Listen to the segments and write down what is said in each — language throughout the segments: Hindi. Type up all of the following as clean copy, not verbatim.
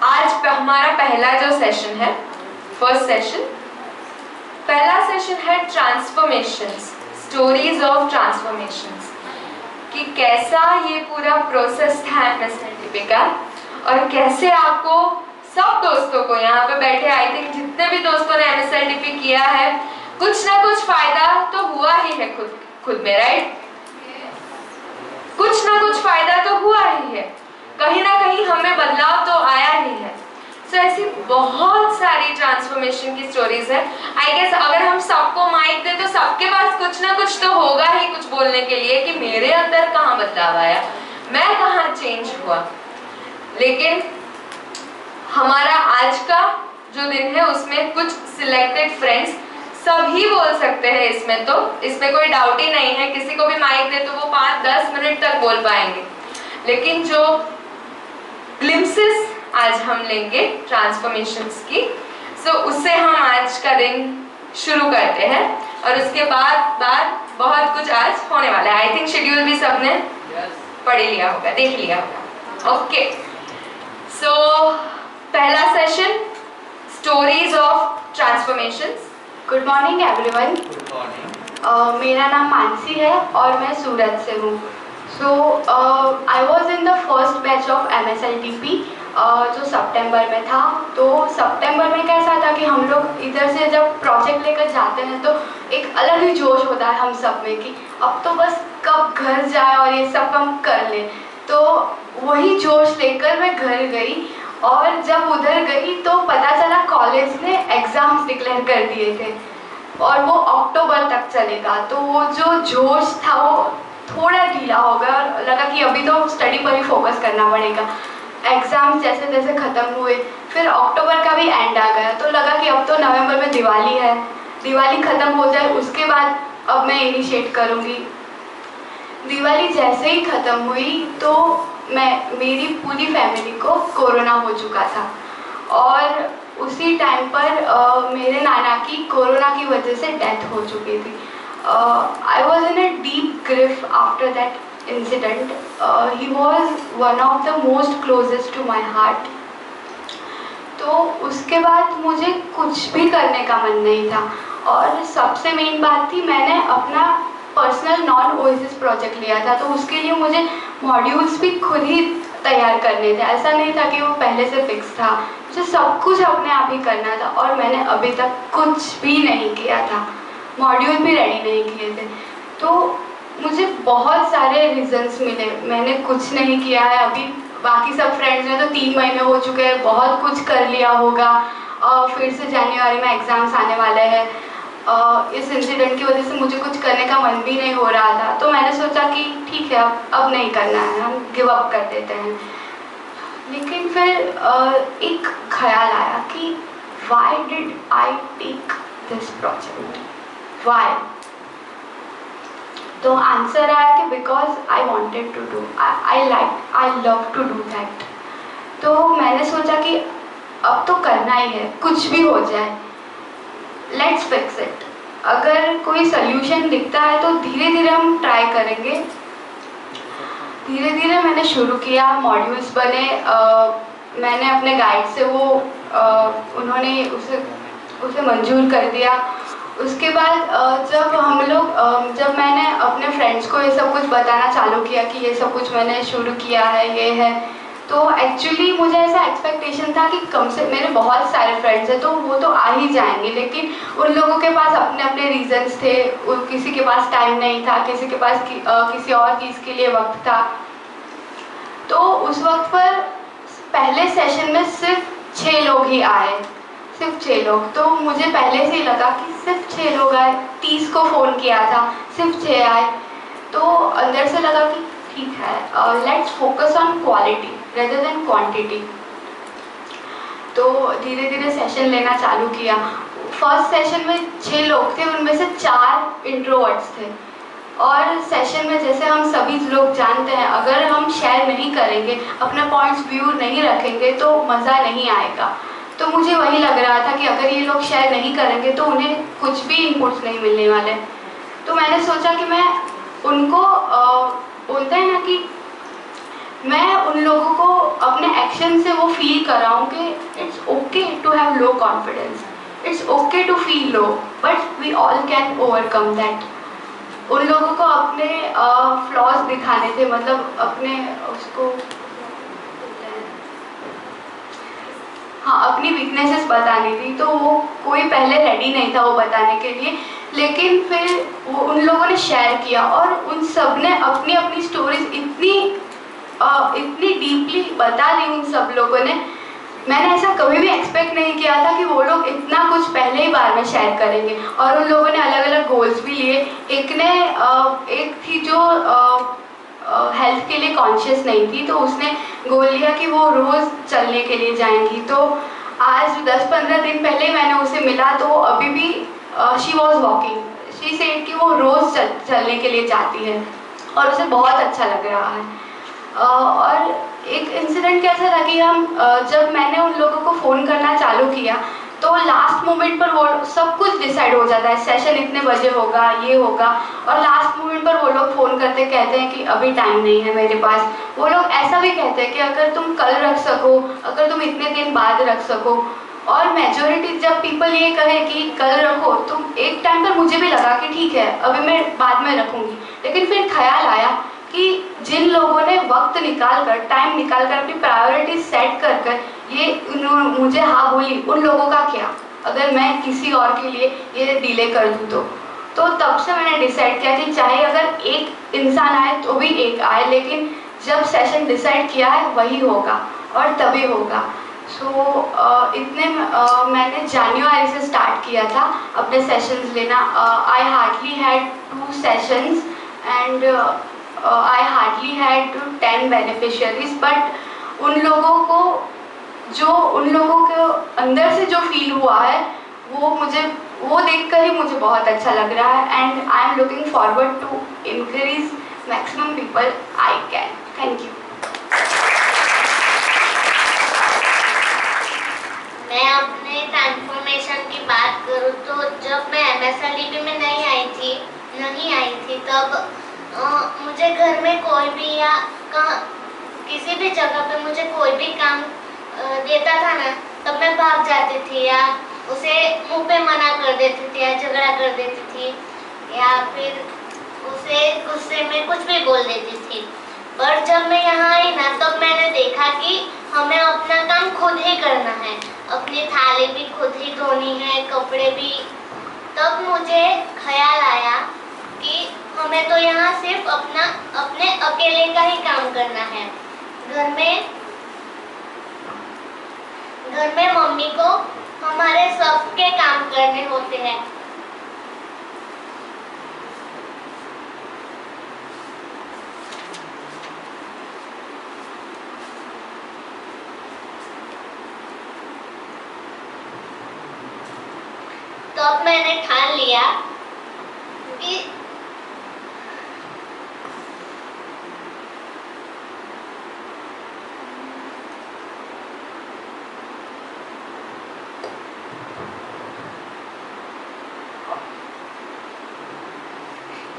आज हमारा पहला जो सेशन है, फर्स्ट सेशन, पहला सेशन है ट्रांसफॉर्मेशंस, स्टोरीज ऑफ ट्रांसफॉर्मेशंस, कि कैसा ये पूरा प्रोसेस था एमएसएलटीपी का और कैसे आपको सब दोस्तों को यहाँ पे बैठे, आई थिंक जितने भी दोस्तों ने एमएसएलटीपी किया है, कुछ ना कुछ फायदा तो हुआ ही है खुद में, राइट? कुछ ना कुछ फायदा तो हुआ ही है, कहीं ना कहीं हमें बदलाव तो आया ही है। सो ऐसी बहुत सारी ट्रांसफॉर्मेशन की स्टोरीज है। आई गेस अगर हम सबको माइक दे तो सबके पास कुछ ना कुछ तो होगा ही कुछ बोलने के लिए कि मेरे अंदर कहाँ बदलाव आया, मैं कहाँ चेंज हुआ। लेकिन हमारा आज का जो दिन है उसमें कुछ सिलेक्टेड फ्रेंड्स सभी बोल सकते हैं इसमें, तो इसमें कोई डाउट ही नहीं है। किसी को भी माइक दे तो वो 5-10 मिनट तक बोल पाएंगे। लेकिन जो ग्लिम्सेस आज हम लेंगे ट्रांसफॉर्मेशंस की, सो उससे हम आज का दिन शुरू करते हैं और उसके बाद बहुत कुछ आज होने वाला है। आई थिंक शेड्यूल भी सबने पढ़ लिया होगा, देख लिया होगा। ओके, सो पहला session, stories of transformations. Good morning everyone. Good morning. मेरा नाम मानसी है और मैं सूरत से हूँ। So I was in the first batch of MSLTP जो सितंबर में था। तो सितंबर में कैसा था कि हम लोग इधर से जब प्रोजेक्ट लेकर जाते हैं तो एक अलग ही जोश होता है हम सब में कि अब तो बस कब घर जाए और ये सब हम कर लें। तो वही जोश लेकर मैं घर गई और जब उधर गई तो पता चला कॉलेज ने एग्ज़ाम्स डिक्लेयर कर दिए थे और वो अक्टूबर तक चलेगा। तो वो जो जोश था वो थोड़ा ढीला हो गया और लगा कि अभी तो स्टडी पर ही फोकस करना पड़ेगा। एग्ज़ाम्स जैसे जैसे ख़त्म हुए, फिर अक्टूबर का भी एंड आ गया, तो लगा कि अब तो नवंबर में दिवाली है, दिवाली ख़त्म हो जाए उसके बाद अब मैं इनिशिएट करूँगी। दिवाली जैसे ही ख़त्म हुई तो मेरी पूरी फैमिली को कोरोना हो चुका था और उसी टाइम पर मेरे नाना की कोरोना की वजह से डेथ हो चुकी थी। I was in a deep grief after that incident. He was one of the most closest to my heart. तो उसके बाद मुझे कुछ भी करने का मन नहीं था और सबसे मेन बात थी, मैंने अपना पर्सनल नॉन ओएसिस प्रोजेक्ट लिया था, तो उसके लिए मुझे मॉड्यूल्स भी खुद ही तैयार करने थे। ऐसा नहीं था कि वो पहले से फिक्स था, मुझे सब कुछ अपने आप ही करना था और मैंने अभी तक कुछ भी नहीं किया था, मॉड्यूल भी रेडी नहीं किए थे। तो मुझे बहुत सारे रीजंस मिले, मैंने कुछ नहीं किया है अभी। बाकी सब फ्रेंड्स ने तो 3 महीने हो चुके हैं, बहुत कुछ कर लिया होगा और फिर से जनवरी में एग्ज़ाम्स आने वाले हैं। इस इंसिडेंट की वजह से मुझे कुछ करने का मन भी नहीं हो रहा था, तो मैंने सोचा कि ठीक है अब नहीं करना है, हम गिव अप कर देते हैं। लेकिन फिर एक ख्याल आया कि why did I take this project, why? तो आंसर आया कि because I wanted to do, I love to do that. तो मैंने सोचा कि अब तो करना ही है, कुछ भी हो जाए, लेट्स फिक्स इट। अगर कोई सोल्यूशन दिखता है तो धीरे धीरे हम ट्राई करेंगे। धीरे धीरे मैंने शुरू किया, मॉड्यूल्स बने, मैंने अपने गाइड से वो उन्होंने उसे मंजूर कर दिया। उसके बाद जब मैंने अपने फ्रेंड्स को ये सब कुछ बताना चालू किया कि ये सब कुछ मैंने शुरू किया है, ये है, तो एक्चुअली मुझे ऐसा एक्सपेक्टेशन था कि कम से मेरे बहुत सारे फ्रेंड्स हैं तो वो तो आ ही जाएंगे, लेकिन उन लोगों के पास अपने अपने रीजंस थे। किसी के पास टाइम नहीं था, किसी के पास किसी और चीज़ के लिए वक्त था। तो उस वक्त पर पहले सेशन में सिर्फ 6 लोग ही आए, सिर्फ 6 लोग। तो मुझे पहले से ही लगा कि सिर्फ 6 लोग आए, 30 को फ़ोन किया था, सिर्फ 6 आए। तो अंदर से लगा कि ठीक है, let's focus on quality rather than quantity. तो धीरे धीरे सेशन लेना चालू किया। फर्स्ट सेशन में 6 लोग थे, उनमें से 4 इंट्रोवर्ट्स थे और सेशन में जैसे हम सभी लोग जानते हैं, अगर हम शेयर नहीं करेंगे, अपना पॉइंट्स व्यू नहीं रखेंगे तो मज़ा नहीं आएगा। तो मुझे वही लग रहा था कि अगर ये लोग शेयर नहीं करेंगे तो उन्हें कुछ भी इनपुट्स नहीं मिलने वाले। तो मैंने सोचा कि मैं उनको बोलते हैं ना कि मैं उन लोगों को अपने एक्शन से वो फील कर रहा हूँ कि it's okay to have low confidence, it's okay to feel low, but we all can overcome that. उन लोगों को अपने फ्लॉज दिखाने थे, मतलब अपने उसको हाँ अपनी वीकनेसेस बतानी थी, तो वो कोई पहले रेडी नहीं था वो बताने के लिए, लेकिन फिर वो उन लोगों ने शेयर किया और उन सब ने अपनी अपनी स्टोरीज इतनी डीपली बता दी उन सब लोगों ने। मैंने ऐसा कभी भी एक्सपेक्ट नहीं किया था कि वो लोग इतना कुछ पहले ही बार में शेयर करेंगे। और उन लोगों ने अलग अलग गोल्स भी लिए। एक थी जो हेल्थ के लिए कॉन्शियस नहीं थी, तो उसने गोल लिया कि वो रोज़ चलने के लिए जाएंगी। तो आज 10-15 दिन पहले मैंने उसे मिला, तो अभी भी she was walking, she said कि वो रोज़ चलने के लिए जाती है और उसे बहुत अच्छा लग रहा है। और एक इंसिडेंट कैसा था कि जब मैंने उन लोगों को फ़ोन करना चालू किया, तो लास्ट मोमेंट पर वो सब कुछ डिसाइड हो जाता है, सेशन इतने बजे होगा, ये होगा, और लास्ट मोमेंट पर वो लोग फ़ोन करते कहते हैं कि अभी टाइम नहीं है मेरे पास। वो लोग ऐसा भी कहते हैं कि अगर तुम कल रख सको, अगर तुम इतने दिन बाद रख सको। और मेजोरिटी जब पीपल ये कहे कि कल रखो, तो एक टाइम पर मुझे भी लगा कि ठीक है अभी मैं बाद में रखूँगी, लेकिन फिर ख्याल आया कि जिन लोगों ने वक्त निकाल कर, टाइम निकाल कर, अपनी प्रायोरिटी सेट कर कर ये मुझे हाँ बोली, उन लोगों का क्या अगर मैं किसी और के लिए ये डिले कर दूँ। तो तब से मैंने डिसाइड किया कि चाहे अगर एक इंसान आए तो भी एक आए, लेकिन जब सेशन डिसाइड किया है वही होगा और तभी होगा। मैंने जनवरी से स्टार्ट किया था अपने सेशंस लेना। I hardly had 2 sessions and I hardly had 10 beneficiaries, but उन लोगों के अंदर से जो फील हुआ है वो देखकर ही मुझे बहुत अच्छा लग रहा है। And I am looking forward to increase maximum people I can. Thank you. मैं अपने ट्रांसफॉर्मेशन की बात करूँ तो जब मैं MSLDP में नहीं आई थी तब मुझे घर में कोई भी या किसी भी जगह पे मुझे कोई भी काम देता था ना, तब मैं भाग जाती थी या उसे मुंह पे मना कर देती थी या झगड़ा कर देती थी या फिर उसे गुस्से में कुछ भी बोल देती थी। पर जब मैं यहाँ आई ना, तब मैंने देखा कि हमें अपना काम खुद ही करना है, अपनी थाली भी खुद ही धोनी है, कपड़े भी। तब मुझे ख्याल आया कि हमें तो यहाँ सिर्फ अपने अकेले का ही काम करना है। घर में मम्मी को हमारे सबके काम करने होते हैं। तो अब मैंने ठान लिया कि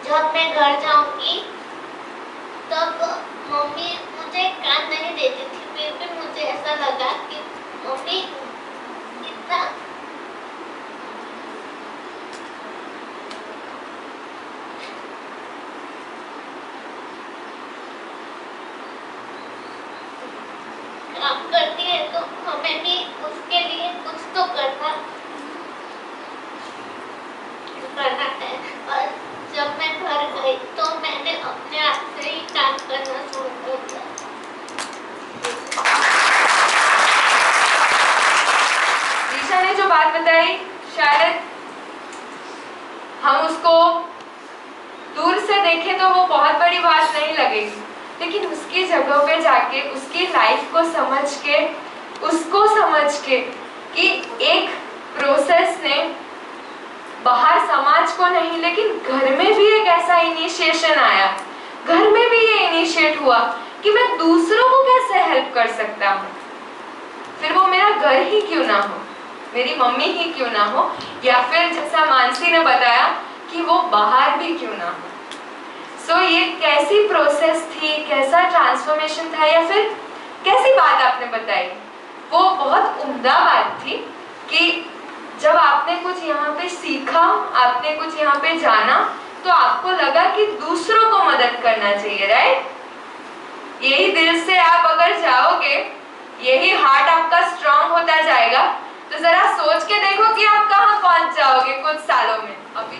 जब मैं घर जाऊंगी तब मम्मी मुझे काम नहीं देती थी, फिर भी मुझे ऐसा लगा कि मम्मी इतना काम करती है तो हमें भी उसके लिए कुछ तो करना है। और जब मैं घर गई तो मैंने अपने आप से ही काम करना शुरू कर दिया। ईशा ने जो बात बताई, शायद हम उसको दूर से देखें तो वो बहुत बड़ी बात नहीं लगेगी, लेकिन उसकी जगह पे जाके उसकी लाइफ को समझ के, उसको समझ के कि एक प्रोसेस ने बाहर समाज को नहीं लेकिन घर में भी एक ऐसा इनिशिएशन आया, घर में भी ये इनिशिएट हुआ कि मैं दूसरों को कैसे हेल्प कर सकता हूँ। फिर वो मेरा घर ही क्यों ना हो, मेरी मम्मी ही क्यों ना हो, या फिर जैसा मानसी ने बताया कि वो बाहर भी क्यों ना हो। ये कैसी प्रोसेस थी, कैसा ट्रांसफॉर्मेशन था, या फिर कैसी बात आपने बताई। उम्दा बात थी कि जब आपने कुछ यहाँ पे सीखा, आपने कुछ यहाँ पे जाना, तो आपको लगा कि दूसरों को मदद करना चाहिए, राइट? यही दिल से आप अगर जाओगे, यही हार्ट आपका स्ट्रांग होता जाएगा, तो जरा सोच के देखो कि आप कहाँ पहुँच जाओगे कुछ सालों में। अभी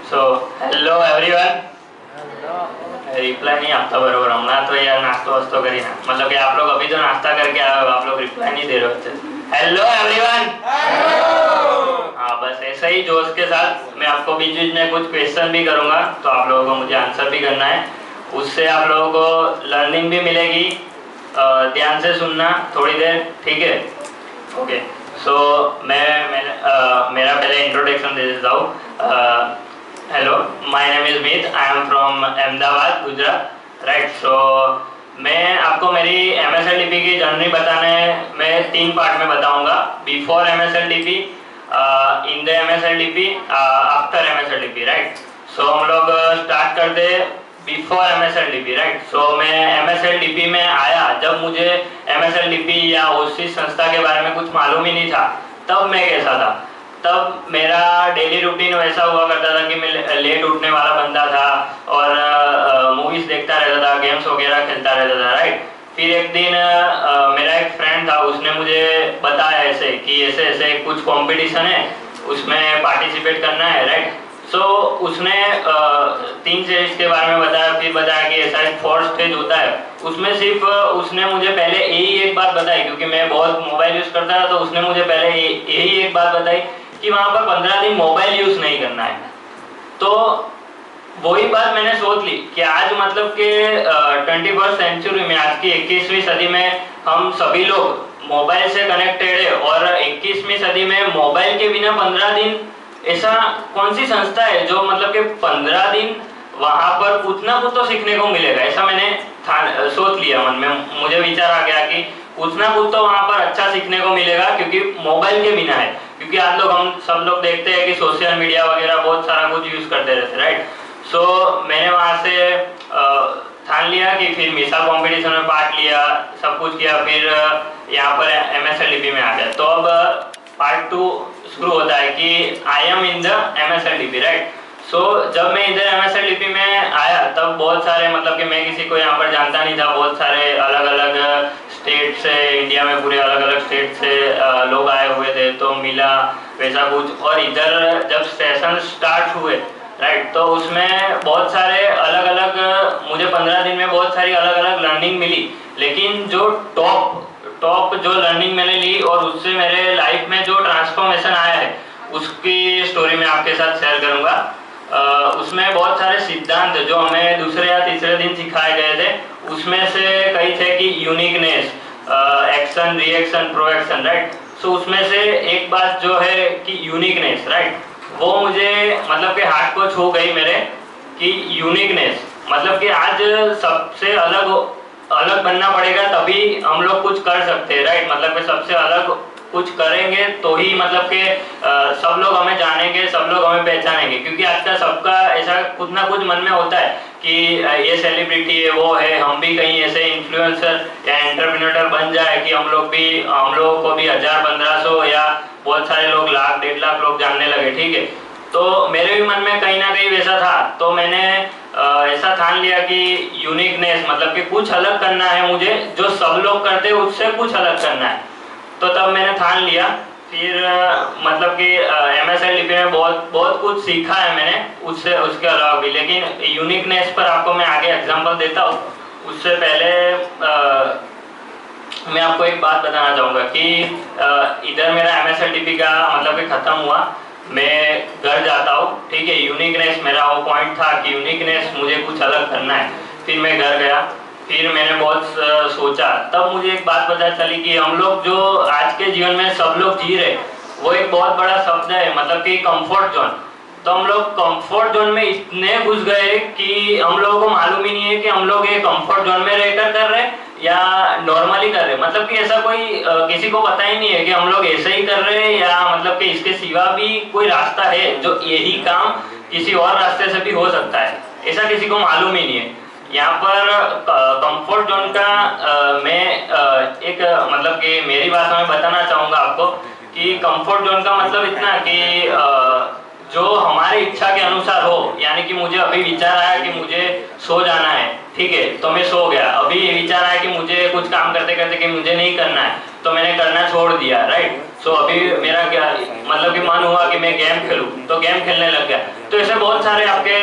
तो हेलो एवरीवन। रिप्लाई नहीं आता बरोबर, हमारा तो यार नाश्ता वास्तो करी ना, मतलब कि आप लोग अभी तो नाश्ता करके आए हो, आप लोग रिप्लाई नहीं दे रहे होते। Hello everyone. हाँ, बस ऐसा ही जोश के साथ मैं आपको बीच बीच में कुछ क्वेश्चन भी करूँगा, तो आप लोगों को मुझे आंसर भी करना है, उससे आप लोगों को लर्निंग भी मिलेगी। ध्यान से सुनना थोड़ी देर, ठीक है? ओके, सो मेरा पहले इंट्रोडक्शन दे देता हूँ। Hello, my name is Meet, I am from Ahmedabad, Gujarat, right? So मैं आपको मेरी MSLDP की जर्नी बताने में 3 पार्ट में बताऊंगा। Before MSLDP, in the MSLDP, after MSLDP, right? So हम लोग स्टार्ट करते बिफोर MSLDP, राइट? सो मैं MSLDP में आया जब मुझे MSLDP या OC संस्था के बारे में कुछ मालूम ही नहीं था। तब मैं कैसा था? तब मेरा डेली रूटीन वैसा हुआ करता था कि मैं लेट उठने वाला बंदा था और मूवीज देखता रहता था, गेम्स वगैरह खेलता रहता था, राइट? फिर एक दिन मेरा एक फ्रेंड था, उसने मुझे बताया ऐसे कि ऐसे ऐसे कुछ कंपटीशन है, उसमें पार्टिसिपेट करना है, राइट? सो उसने 3 स्टेज के बारे में बताया, फिर बताया कि ऐसा एक 4th स्टेज होता है, उसमें सिर्फ उसने मुझे पहले यही एक बात बताई, क्योंकि मैं बहुत मोबाइल यूज़ करता था, तो उसने मुझे पहले यही एक बात बताई कि वहाँ पर 15 दिन मोबाइल यूज़ नहीं करना है। तो वही बात मैंने सोच ली कि आज मतलब कि 21st सेंचुरी में, आज की 21वीं सदी में हम सभी लोग मोबाइल से कनेक्टेड है, और 21वीं सदी में मोबाइल के बिना 15 दिन, ऐसा कौन सी संस्था है जो मतलब कि 15 दिन वहाँ पर कुछ ना कुछ तो सीखने को मिलेगा? ऐसा मैंने सोच लिया मन में, मुझे विचार आ गया कि कुछ ना कुछ तो वहाँ पर अच्छा सीखने को मिलेगा, क्योंकि मोबाइल के बिना है। क्योंकि आज लोग, हम सब लोग देखते हैं कि सोशल मीडिया वगैरह बहुत सारा कुछ यूज़ करते रहते, राइट? सो मैंने वहाँ से ठान लिया कि फिर मिसाल कंपटीशन में पार्ट लिया, सब कुछ किया, फिर यहाँ पर MSLDP में आ गया। तो अब पार्ट 2 शुरू होता है कि I am in the MSLDP, right? So जब मैं इधर MSLDP में आया तब बहुत सारे, मतलब कि मैं किसी को यहाँ पर जानता नहीं था, बहुत सारे अलग अलग स्टेट से, इंडिया में पूरे अलग अलग स्टेट से लोग आए हुए थे, तो मिला वैसा कुछ। और इधर जब सेशन स्टार्ट हुए, राइट, तो उसमें बहुत सारे अलग अलग, मुझे 15 दिन में बहुत सारी अलग अलग लर्निंग मिली, लेकिन जो टॉप जो लर्निंग मैंने ली और उससे मेरे लाइफ में जो ट्रांसफॉर्मेशन आया है, उसकी स्टोरी मैं आपके साथ शेयर करूँगा। उसमें बहुत सारे सिद्धांत जो हमें दूसरे या तीसरे दिन सिखाए गए थे, उसमें से कई थे कि यूनिकनेस, एक्शन, रिएक्शन, प्रोएक्शन, राइट? सो उसमें से एक बात जो है कि यूनिकनेस, राइट, वो मुझे मतलब कि हार्ट को छू गई मेरे, कि यूनिकनेस मतलब कि आज सबसे अलग बनना पड़ेगा, तभी हम लोग कुछ कर सकते हैं, राइट? मतलब कि सबसे अलग कुछ करेंगे तो ही मतलब कि सब लोग हमें जानेंगे, सब लोग हमें पहचानेंगे, क्योंकि आजकल सबका ऐसा कुछ ना कुछ मन में होता है कि ये सेलिब्रिटी है, वो है, हम भी कहीं ऐसे इन्फ्लुएंसर या एंटरप्रेन्योर बन जाए कि हम लोगों को भी 1000-1500 या बहुत सारे लोग 1,00,000-1.5 लाख लोग जानने लगे, ठीक है? तो मेरे भी मन में कहीं ना कहीं वैसा था, तो मैंने ऐसा ठान लिया कि यूनिकनेस मतलब कि कुछ अलग करना है मुझे, जो सब लोग करते हैं उससे कुछ अलग करना है। तो तब मैंने ठान लिया। फिर मतलब कि MSLDP में बहुत कुछ सीखा है मैंने, उसके अलावा भी, लेकिन यूनिकनेस पर आपको मैं आगे एग्जांपल देता हूँ। उससे पहले मैं आपको एक बात बताना चाहूँगा कि इधर मेरा MSLDP का मतलब कि ख़त्म हुआ, मैं घर जाता हूँ, ठीक है? यूनिकनेस मेरा वो पॉइंट था कि यूनिकनेस मुझे कुछ अलग करना है। फिर मैं घर गया, फिर मैंने बहुत सोचा, तब मुझे एक बात पता चली कि हम लोग जो आज के जीवन में सब लोग जी रहे, वो एक बहुत बड़ा शब्द है, मतलब कि कंफर्ट जोन। तो हम लोग कंफर्ट जोन में इतने घुस गए कि हम लोगों को मालूम ही नहीं है कि हम लोग ये कंफर्ट जोन में रहकर कर रहे हैं या नॉर्मली कर रहे हैं। मतलब कि ऐसा कोई किसी को पता ही नहीं है कि हम लोग ऐसे ही कर रहे हैं या मतलब कि इसके सिवा भी कोई रास्ता है जो यही काम किसी और रास्ते से भी हो सकता है, ऐसा किसी को मालूम ही नहीं है। यहाँ पर कंफर्ट जोन का मैं एक मतलब मतलब कि मेरी भाषा में बताना चाहूँगा आपको कि कंफर्ट जोन का मतलब इतना कि जो हमारी इच्छा के अनुसार हो, यानी कि मुझे अभी विचार आया कि मुझे सो जाना है, ठीक है, तो मैं सो गया। अभी ये विचार आया कि मुझे कुछ काम करते करते कि मुझे नहीं करना है, तो मैंने करना छोड़ दिया, राइट। सो अभी मेरा क्या मतलब कि मन हुआ कि मैं गेम खेलूं, तो गेम खेलने लग गया। तो ऐसे बहुत सारे आपके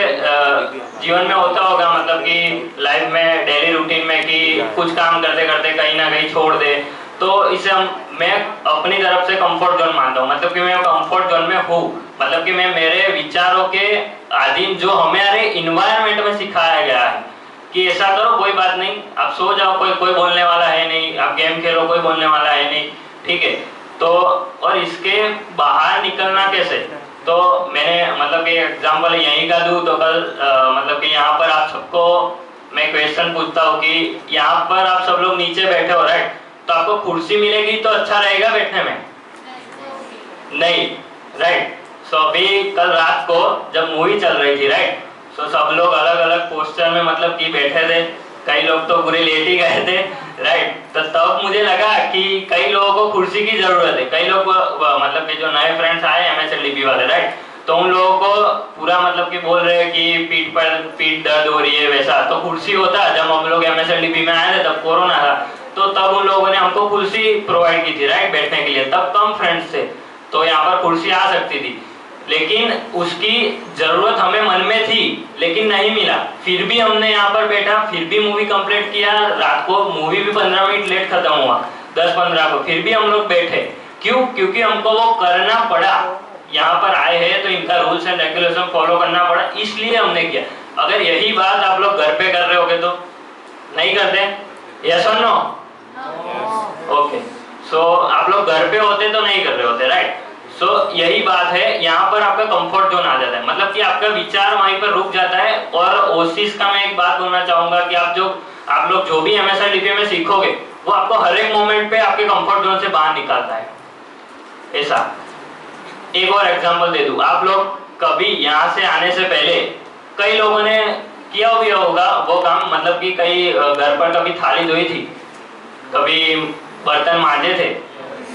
जीवन में होता होगा, मतलब कि लाइफ में डेली रूटीन में कि कुछ काम करते करते कहीं ना कहीं छोड़ दे। तो इसे मैं अपनी तरफ से कंफर्ट जोन मानता हूँ, मतलब कि मैं कंफर्ट जोन में हूँ, मतलब कि मैं मेरे विचारों के अधीन जो हमारे इन्वायरमेंट में सिखाया गया है कि ऐसा करो, कोई बात नहीं, आप सो जाओ, कोई बोलने वाला है नहीं, आप गेम खेलो, कोई बोलने वाला है नहीं, ठीक है। तो और इसके बाहर निकलना कैसे, तो मैंने मतलब कि एग्जाम्पल यहीं का दूँ तो कल मतलब कि यहाँ पर आप सबको मैं क्वेश्चन पूछता हूँ कि यहाँ पर आप सब लोग नीचे बैठे हो, राइट, तो आपको कुर्सी मिलेगी तो अच्छा रहेगा बैठने में, नहीं, राइट। सो अभी कल रात को जब मूवी चल रही थी, राइट, सो सब लोग अलग अलग पोस्टर में मतलब कि बैठे थे, कई लोग तो पूरे लेट ही गए थे, राइट। तो तब मुझे लगा कि कई लोगों को कुर्सी की जरूरत है, कई लोग मतलब कि जो नए फ्रेंड्स आए MSLDP वाले, राइट, तो उन लोगों को पूरा मतलब कि बोल रहे हैं कि पीठ दर्द हो रही है, वैसा तो कुर्सी होता। जब हम लोग MSLDP में आए थे तब कोरोना था, तो तब उन लोगों ने हमको कुर्सी प्रोवाइड की थी, राइट, बैठने के लिए। तब कम फ्रेंड्स थे तो यहाँ पर कुर्सी आ सकती थी, लेकिन उसकी जरूरत हमें मन में थी, लेकिन नहीं मिला। फिर भी हमने यहाँ पर बैठा, फिर भी मूवी कंप्लीट किया। रात को मूवी भी 15 मिनट लेट खत्म हुआ, 10-15 को, फिर भी हम लोग बैठे। क्यों? क्योंकि हमको वो करना पड़ा। यहाँ पर आए हैं तो इनका रूल्स एंड रेगुलेशन फॉलो करना पड़ा, इसलिए हमने किया। अगर यही बात आप लोग घर पे कर रहे होगे तो नहीं करते, यस और नो? ओके, सो आप लोग घर पे होते तो नहीं कर रहे होते, राइट। सो यही बात है, यहाँ पर आपका कंफर्ट जोन आ जाता है, मतलब कि आपका विचार वहीं पर रुक जाता है। और ओसिस का मैं एक बात बोलना चाहूंगा कि आप लोग जो भी MSLDP में सीखोगे वो आपको हर एक मोमेंट पे आपके कंफर्ट जोन से बाहर निकालता है। ऐसा एक और एग्जांपल दे दूं, आप लोग कभी यहाँ से आने से पहले कई लोगों ने किया भी होगा वो काम, मतलब कि कई घर पर कभी थाली धोई थी, कभी बर्तन मांजे थे,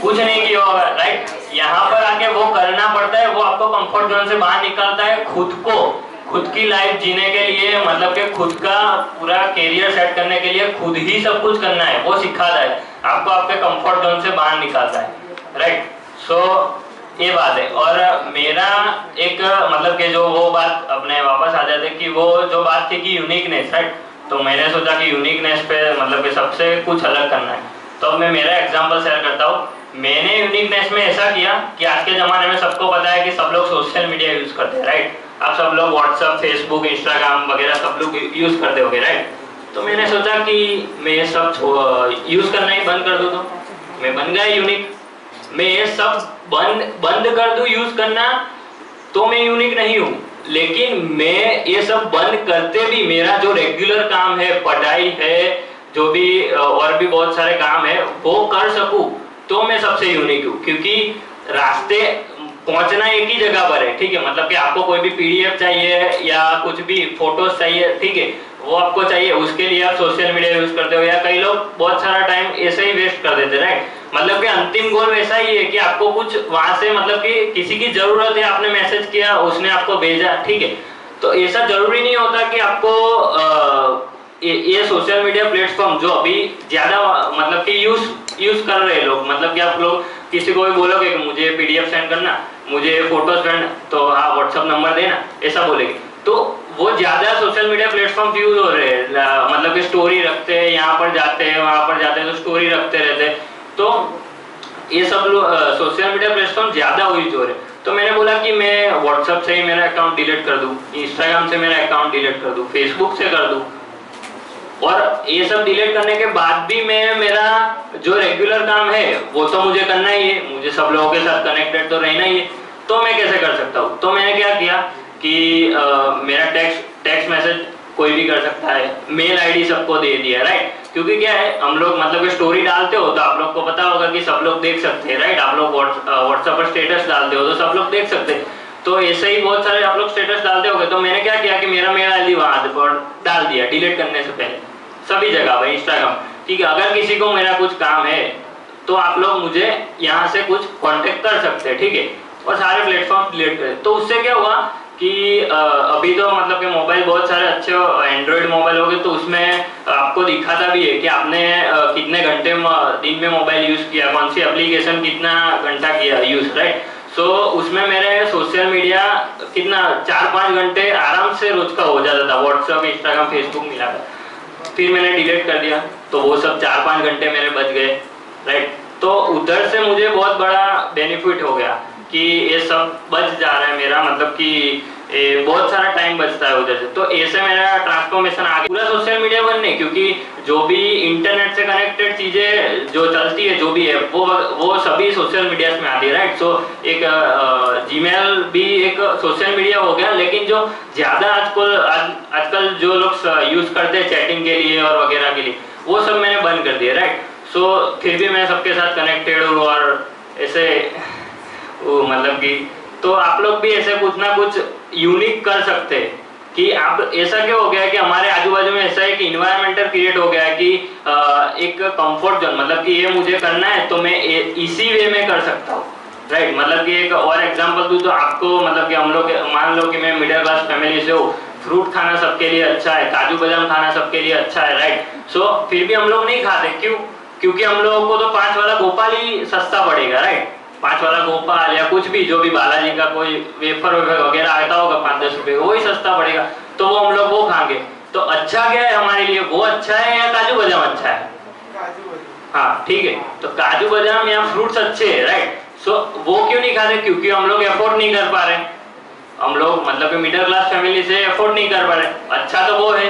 कुछ नहीं किया होगा, राइट। यहाँ पर आके वो करना पड़ता है, वो आपको कंफर्ट जोन से बाहर निकालता है। खुद की लाइफ जीने के लिए, मतलब कि खुद का पूरा कैरियर सेट करने के लिए खुद ही सब कुछ करना है, वो सिखाता है आपको, आपके कंफर्ट जोन से बाहर निकालता है, राइट। सो ये बात है। और मेरा एक मतलब कि जो वो बात अपने वापस आ जाते कि वो जो बात थी कि यूनिकनेस, राइट, तो मैंने सोचा कि यूनिकनेस पे मतलब कि सबसे कुछ अलग करना है। तो मैं मेरा एग्जांपल शेयर करता हूँ। मैंने यूनिकनेस में ऐसा किया कि आज के ज़माने में सबको पता है कि सब लोग सोशल मीडिया यूज़ करते हैं, राइट। आप सब लोग व्हाट्सएप, फेसबुक, इंस्टाग्राम वगैरह सब लोग यूज़ करते होंगे, राइट। तो मैंने सोचा कि मैं ये सब यूज़ करना ही बंद कर दूँ, तो मैं बन गया यूनिक। मैं ये सब बंद कर दूँ यूज़ करना तो मैं यूनिक नहीं हूँ, लेकिन मैं ये सब बंद करते भी मेरा जो रेगुलर काम है, पढ़ाई है, जो भी और भी बहुत सारे काम है वो कर सकूं तो मैं सबसे यूनिक हूँ। क्योंकि रास्ते पहुंचना एक ही जगह पर है, ठीक है, मतलब कि आपको कोई भी PDF चाहिए या कुछ भी फोटोज चाहिए, ठीक है, वो आपको चाहिए, उसके लिए आप सोशल मीडिया यूज करते हो, या कई लोग बहुत सारा टाइम ऐसे ही वेस्ट कर देते, राइट। मतलब कि अंतिम गोल वैसा ही है कि आपको कुछ वहां से, मतलब कि किसी की जरूरत है, आपने मैसेज किया, उसने आपको भेजा, ठीक है। तो ऐसा जरूरी नहीं होता कि आपको ये सोशल मीडिया प्लेटफॉर्म जो अभी ज्यादा मतलब कि यूज कर रहे हैं लोग, मतलब कि आप लोग किसी को भी बोलोगे कि मुझे PDF सेंड करना, मुझे फोटोज सेंड, तो हाँ व्हाट्सएप नंबर देना, ऐसा बोलेंगे, तो वो ज्यादा सोशल मीडिया प्लेटफॉर्म यूज हो रहे हैं। मतलब कि स्टोरी रखते हैं, यहाँ पर जाते हैं, वहां पर जाते हैं, तो स्टोरी रखते रहते हैं, तो ये सब सोशल मीडिया प्लेटफॉर्म ज्यादा यूज हो रहे हैं। तो मैंने बोला कि मैं व्हाट्सएप से ही मेरा अकाउंट डिलीट कर दूं, इंस्टाग्राम से मेरा अकाउंट डिलीट कर दूं, फेसबुक से कर दूं, और ये सब डिलीट करने के बाद भी मैं मेरा जो रेगुलर काम है वो तो मुझे करना ही है, मुझे सब लोगों के साथ कनेक्टेड तो रहना ही है। तो मैं कैसे कर सकता हूँ? तो मैंने क्या किया कि मेरा टेक्स्ट मैसेज कोई भी कर सकता है, मेल ID सबको दे दिया, राइट। क्योंकि क्या है, हम लोग मतलब स्टोरी डालते हो तो आप लोग को पता होगा कि सब लोग देख सकते हैं, राइट। आप लोग व्हाट्सएप पर स्टेटस डालते हो तो सब लोग देख सकते हैं, तो ऐसे ही बहुत सारे आप लोग स्टेटस डालते होंगे। तो मैंने क्या किया कि मेरा मेल ID वहां पर डाल दिया डिलीट करने से पहले, सभी जगह भाई, इंस्टाग्राम, ठीक है। अगर किसी को मेरा कुछ काम है तो आप लोग मुझे यहाँ से कुछ कांटेक्ट कर सकते हैं, ठीक है। और सारे प्लेटफॉर्म डिलीट करें। तो उससे क्या हुआ कि अभी तो मतलब कि मोबाइल बहुत सारे अच्छे एंड्रॉयड मोबाइल हो गए, तो उसमें आपको दिखाता भी है कि आपने कितने घंटे दिन में मोबाइल यूज़ किया, कौन सी एप्लीकेशन कितना घंटा किया यूज़, राइट। सो उसमें मेरे सोशल मीडिया कितना 4-5 घंटे आराम से रोज का हो जाता था, व्हाट्सएप, इंस्टाग्राम, फेसबुक मिलाकर। फिर मैंने डिलीट कर दिया, तो वो सब 4-5 घंटे मेरे बच गए, राइट। तो उधर से मुझे बहुत बड़ा बेनिफिट हो गया कि ये सब बच जा रहा है मेरा, मतलब कि बहुत सारा टाइम बचता है उधर से। तो ऐसे मेरा ट्रांसफॉर्मेशन आ गया पूरा सोशल मीडिया बनने, क्योंकि जो भी इंटरनेट से कनेक्टेड चीजें जो चलती है, जो भी है, वो सभी सोशल मीडिया में आती है, राइट। सो एक जीमेल भी एक सोशल मीडिया हो गया, लेकिन जो ज्यादा आजकल जो लोग यूज करते हैं चैटिंग के लिए और वगैरह के लिए, वो सब मैंने बंद कर दिया, राइट। सो फिर भी मैं सबके साथ कनेक्टेड हूँ और ऐसे मतलब कि तो आप लोग भी ऐसे कुछ ना कुछ यूनिक कर सकते हैं कि आप ऐसा क्या हो गया है कि हमारे आजू बाजू में ऐसा है कि इन्वायरमेंटल क्रिएट हो गया है कि एक कंफर्ट जोन, मतलब कि ये मुझे करना है तो मैं इसी वे में कर सकता हूँ, राइट। मतलब कि एक और एग्जांपल दूँ तो आपको, मतलब कि हम लोग मान लो कि मैं मिडिल क्लास फैमिली से हूँ, फ्रूट खाना सबके लिए अच्छा है, काजू बादाम खाना सबके लिए अच्छा है, राइट। सो फिर भी हम लोग नहीं खाते, क्यों? क्योंकि हम लोगों को तो 5 वाला गोपाल ही सस्ता पड़ेगा, राइट। 5 वाला गोपाल या कुछ भी जो भी बालाजी का कोई वेफर वगैरह आता होगा 5-10 रुपए, वही सस्ता पड़ेगा, तो वो हम लोग वो खाएंगे। तो अच्छा क्या है हमारे लिए, वो अच्छा है या काजू बादाम अच्छा है? हाँ, ठीक है। तो काजू बादाम या फ्रूट्स अच्छे हैं, राइट। सो वो क्यों नहीं खाते? क्योंकि हम लोग अफोर्ड नहीं कर पा रहे, हम लोग मतलब कि मिडिल क्लास फैमिली से अफोर्ड नहीं कर पा रहे। अच्छा तो वो है,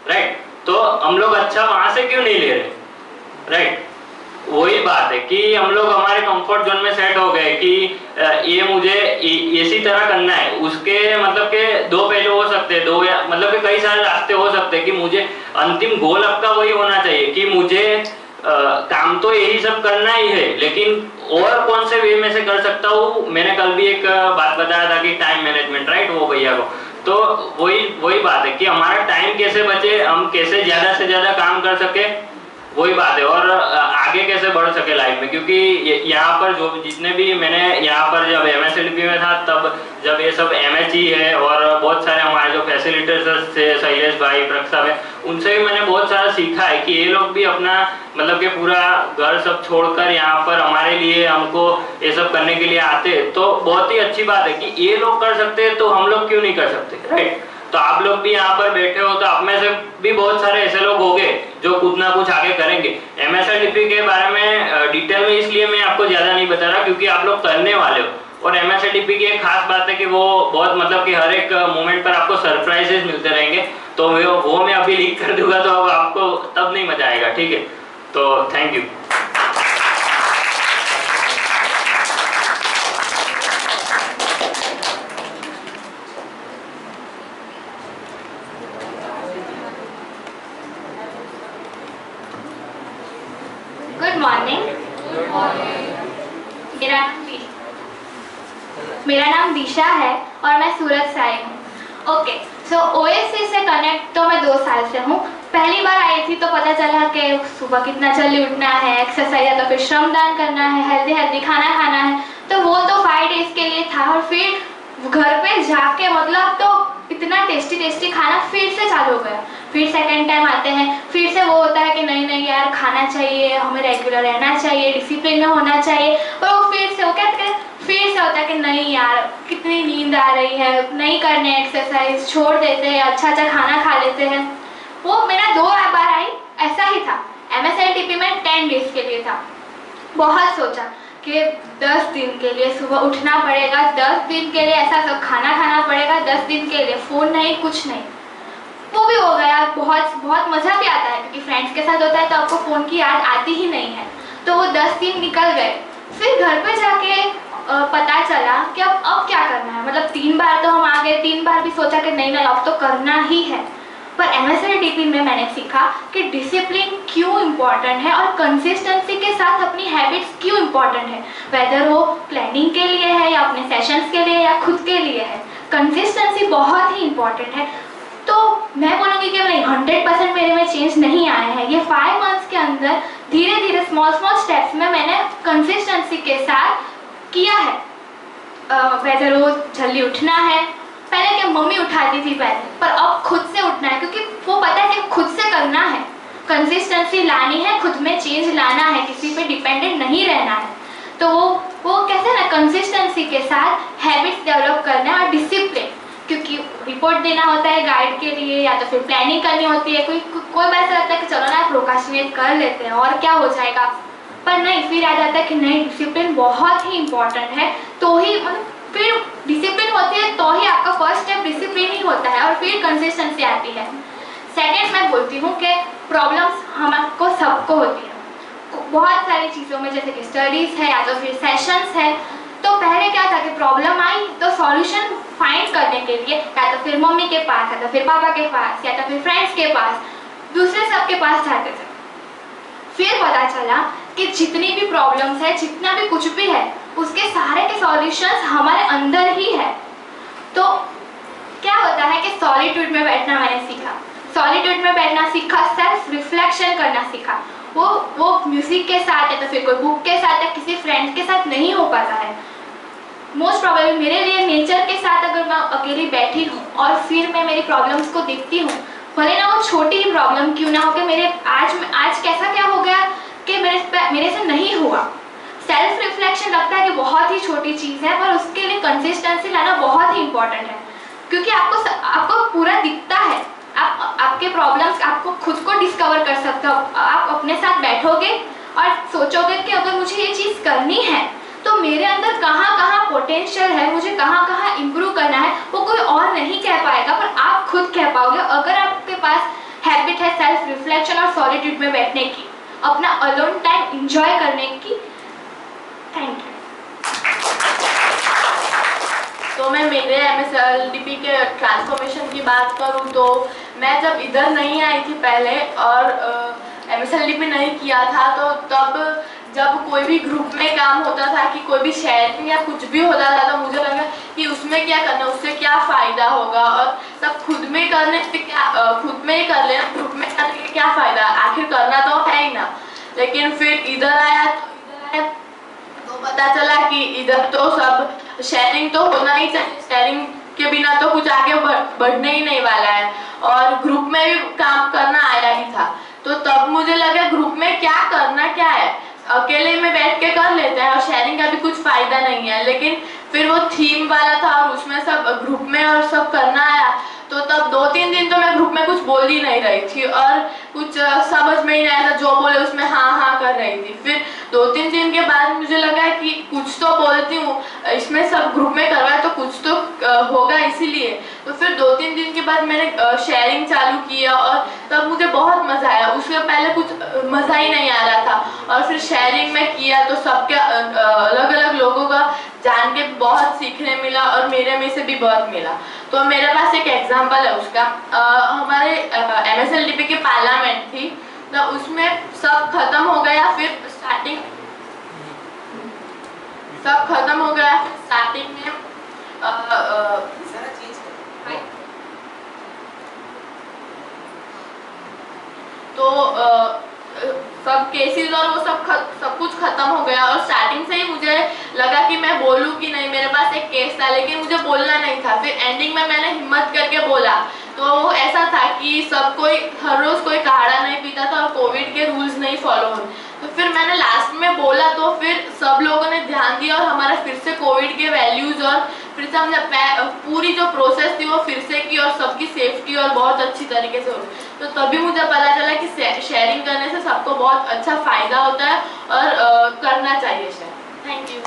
राइट। तो हम लोग अच्छा वहां से क्यों नहीं ले रहे, राइट। वही बात है कि हम लोग हमारे कंफर्ट जोन में सेट हो गए कि ये मुझे इसी तरह करना है। उसके मतलब के 2 पहलू हो सकते हैं, 2 या मतलब के कई सारे रास्ते हो सकते हैं कि मुझे अंतिम गोल आपका वही होना चाहिए कि मुझे काम तो यही सब करना ही है, लेकिन और कौन से वे में से कर सकता हूँ। मैंने कल भी एक बात बताया था कि टाइम मैनेजमेंट, राइट, वो भैया को। तो वही बात है कि हमारा टाइम कैसे बचे, हम कैसे ज्यादा से ज्यादा काम कर सके, वही बात है। और आगे कैसे बढ़ सके लाइफ में, क्योंकि यहाँ पर जो जितने भी मैंने यहाँ पर जब MSLP में था, तब जब ये सब MHE है और बहुत सारे हमारे जो फैसिलिटेटर्स थे, शैलेश भाई, प्रक्षा भाई, उनसे भी मैंने बहुत सारा सीखा है कि ये लोग भी अपना मतलब कि पूरा घर सब छोड़कर यहाँ पर हमारे लिए, हमको ये सब करने के लिए आते। तो बहुत ही अच्छी बात है कि ये लोग कर सकते हैं, तो हम लोग क्यों नहीं कर सकते, राइट। तो आप लोग भी यहाँ पर बैठे हो, तो आप में से भी बहुत सारे ऐसे लोग होंगे जो कुछ ना कुछ आगे करेंगे। MSLP के बारे में डिटेल में इसलिए मैं आपको ज्यादा नहीं बता रहा क्योंकि आप लोग करने वाले हो। और MSLP की एक खास बात है कि वो बहुत मतलब कि हर एक मोमेंट पर आपको सरप्राइजेस मिलते रहेंगे। तो वो मैं अभी लीक कर दूंगा, तो अब आपको तब नहीं मजा आएगा, ठीक है। तो थैंक यू। Good morning. मेरा नाम दिशा है और मैं सूरत से आई हूँ। ओके, सो OSC से कनेक्ट तो मैं 2 साल से हूँ। पहली बार आई थी तो पता चला कि सुबह कितना जल्दी उठना है, एक्सरसाइज या तो फिर श्रमदान करना है, हेल्दी खाना खाना है। तो वो तो 5 डेज के लिए था और फिर घर पे जाके मतलब तो इतना टेस्टी खाना फिर से चालू हो गया। फिर सेकंड टाइम आते हैं, फिर से वो होता है कि नहीं यार खाना चाहिए, हमें रेगुलर रहना चाहिए, डिसिप्लिन में होना चाहिए। पर वो फिर से वो कहते हैं, फिर से होता है कि नहीं यार कितनी नींद आ रही है, नहीं करने एक्सरसाइज, छोड़ देते हैं, अच्छा खाना खा लेते हैं। वो मेरा 2 बार आई ऐसा ही था। MSLTP में 10 डेज के लिए था। बहुत सोचा कि 10 दिन के लिए सुबह उठना पड़ेगा, 10 दिन के लिए ऐसा सब खाना खाना पड़ेगा, 10 दिन के लिए फ़ोन नहीं, कुछ नहीं। वो भी हो गया। बहुत मज़ा भी आता है क्योंकि फ्रेंड्स के साथ होता है तो आपको फ़ोन की याद आती ही नहीं है। तो वो 10 दिन निकल गए। फिर घर पे जाके पता चला कि अब क्या करना है। मतलब 3 बार तो हम आ गए, 3 बार भी सोचा कि नहीं अब तो करना ही है। पर MSLTP में मैंने सीखा कि डिसिप्लिन क्यों इम्पॉर्टेंट है और कंसिस्टेंसी के साथ अपनी हैबिट्स क्यों इम्पॉर्टेंट है। वेदर वो प्लानिंग के लिए है या अपने सेशंस के लिए या खुद के लिए है, कंसिस्टेंसी बहुत ही इम्पॉर्टेंट है। तो मैं बोलूँगी कि नहीं 100% मेरे में चेंज नहीं आया है। ये 5 मंथ्स के अंदर धीरे धीरे स्मॉल स्टेप्स में मैंने कंसिस्टेंसी के साथ किया है। वैसे रोज जल्दी उठना है, पहले क्या मम्मी उठाती थी पहले, पर अब खुद से उठना है क्योंकि वो पता है कि खुद से करना है, कंसिस्टेंसी लानी है, खुद में चेंज लाना है, किसी पे डिपेंडेंट नहीं रहना है। तो वो कहते हैं ना, कंसिस्टेंसी के साथ हैबिट्स डेवलप करना है और डिसिप्लिन, क्योंकि रिपोर्ट देना होता है गाइड के लिए या तो फिर प्लानिंग करनी होती है। कोई बार ऐसा लगता है कि चलो ना प्रोक्रास्टिनेट कर लेते हैं और क्या हो जाएगा, पर नहीं, फिर आ जाता है कि नहीं, डिसिप्लिन बहुत ही इम्पॉर्टेंट है। तो ही मतलब फिर डिसिप्लिन होती है तो ही आपका फर्स्ट स्टेप डिसिप्लिन ही होता है और फिर कंसिस्टेंसी आती है। सेकेंड मैं बोलती हूँ कि प्रॉब्लम्स हमको सबको होती है बहुत सारी चीज़ों में, जैसे कि स्टडीज़ है या तो फिर सेशंस है। तो पहले क्या था कि प्रॉब्लम आई तो सॉल्यूशन फाइंड करने के लिए या तो फिर मम्मी के पास या तो फिर पापा के पास या तो फिर फ्रेंड्स के पास, दूसरे सबके पास जाते थे। फिर पता चला कि जितनी भी प्रॉब्लम्स है, जितना भी कुछ भी है, उसके सारे के सॉल्यूशंस हमारे अंदर ही है। तो क्या होता है कि सॉलिट्यूड में बैठना मैंने सीखा, सॉलिट्यूड में बैठना सीखा, सेल्फ रिफ्लेक्शन करना सीखा। वो म्यूजिक के साथ या तो फिर कोई बुक के साथ या किसी फ्रेंड के साथ नहीं हो पाता है। मोस्ट प्रॉब्लम मेरे लिए नेचर के साथ अगर मैं अकेली बैठी हूँ और फिर मैं मेरी प्रॉब्लम्स को देखती हूँ, भले ना वो छोटी ही प्रॉब्लम क्यों ना हो, कि मेरे आज कैसा क्या हो गया कि मेरे से नहीं हुआ। सेल्फ रिफ्लेक्शन लगता है कि बहुत ही छोटी चीज़ है, पर उसके लिए कंसिस्टेंसी लाना बहुत ही इंपॉर्टेंट है, क्योंकि आपको पूरा दिखता है, आपके प्रॉब्लम्स आपको खुद को डिस्कवर कर सकते हो। आप अपने साथ बैठोगे और सोचोगे कि अगर मुझे ये चीज़ करनी है तो मेरे अंदर कहाँ कहाँ पोटेंशियल है, मुझे कहाँ कहाँ इम्प्रूव करना है, वो कोई और नहीं कह पाएगा, पर आप खुद कह पाओगे अगर आपके पास हैबिट है सेल्फ रिफ्लेक्शन और सॉलिट्यूड में बैठने की, अपना अलोन टाइम इंजॉय करने की। Thank you. तो मैं मेरे MSLDP के ट्रांसफॉर्मेशन की बात करूँ तो मैं जब इधर नहीं आई थी पहले और MSLDP नहीं किया था, तो तब जब कोई भी ग्रुप में काम होता था कि कोई भी शेयरिंग या कुछ भी होता था, तो मुझे लगा कि उसमें क्या करना, उससे क्या फ़ायदा होगा, और तब खुद में करने से क्या, खुद में ही कर लेना, ग्रुप में करने के क्या फ़ायदा, आखिर करना तो है ही ना। लेकिन फिर इधर आया तो पता चला कि इधर तो सब शेयरिंग तो होना ही चाहिए, शेयरिंग के बिना तो कुछ आगे बढ़ने ही नहीं वाला है, और ग्रुप में भी काम करना आया ही था। तो तब मुझे लगा ग्रुप में क्या करना क्या है, अकेले में बैठ के कर लेते हैं और शेयरिंग का भी कुछ फायदा नहीं है। लेकिन फिर वो थीम वाला था और उसमें सब ग्रुप में और सब करना आया, तो तब 2-3 दिन तो मैं ग्रुप में कुछ बोल ही नहीं रही थी और कुछ समझ में ही नहीं आया था, जो बोले उसमें हाँ कर रही थी। फिर 2-3 दिन के बाद मुझे लगा कि कुछ तो बोलती हूँ, इसमें सब ग्रुप में करवाए तो कुछ तो होगा, इसीलिए। तो फिर 2-3 दिन के बाद मैंने शेयरिंग चालू किया और तब मुझे बहुत मज़ा आया। उसके पहले कुछ मज़ा ही नहीं आ रहा था और फिर शेयरिंग में किया तो सबके अलग अलग लोगों का जान के बहुत सीखने मिला और मेरे में से भी बहुत मिला। तो मेरे पास एक एग्जांपल है उसका। हमारे MSLDP की पार्लियामेंट थी, तो उसमें सब खत्म हो गया, फिर स्टार्टिंग सब खत्म हो गया, स्टार्टिंग में तो सब केसेस और वो सब कुछ खत्म हो गया और स्टार्टिंग से ही मुझे लगा कि मैं बोलूं कि नहीं। मेरे पास एक केस था लेकिन मुझे बोलना नहीं था। फिर एंडिंग में मैंने हिम्मत करके बोला। तो वो ऐसा था कि सब कोई हर रोज कोई काढ़ा नहीं पीता था और कोविड के रूल्स नहीं फॉलो हुए। तो फिर मैंने लास्ट में बोला तो फिर सब लोगों ने ध्यान दिया और हमारा फिर से कोविड के वैल्यूज और फिर से हमने पूरी जो प्रोसेस थी वो फिर से की और सबकी सेफ्टी और बहुत अच्छी तरीके से हुई। तो तभी मुझे पता चला कि शेयरिंग करने से सबको बहुत अच्छा फायदा होता है और करना चाहिए share. Thank you.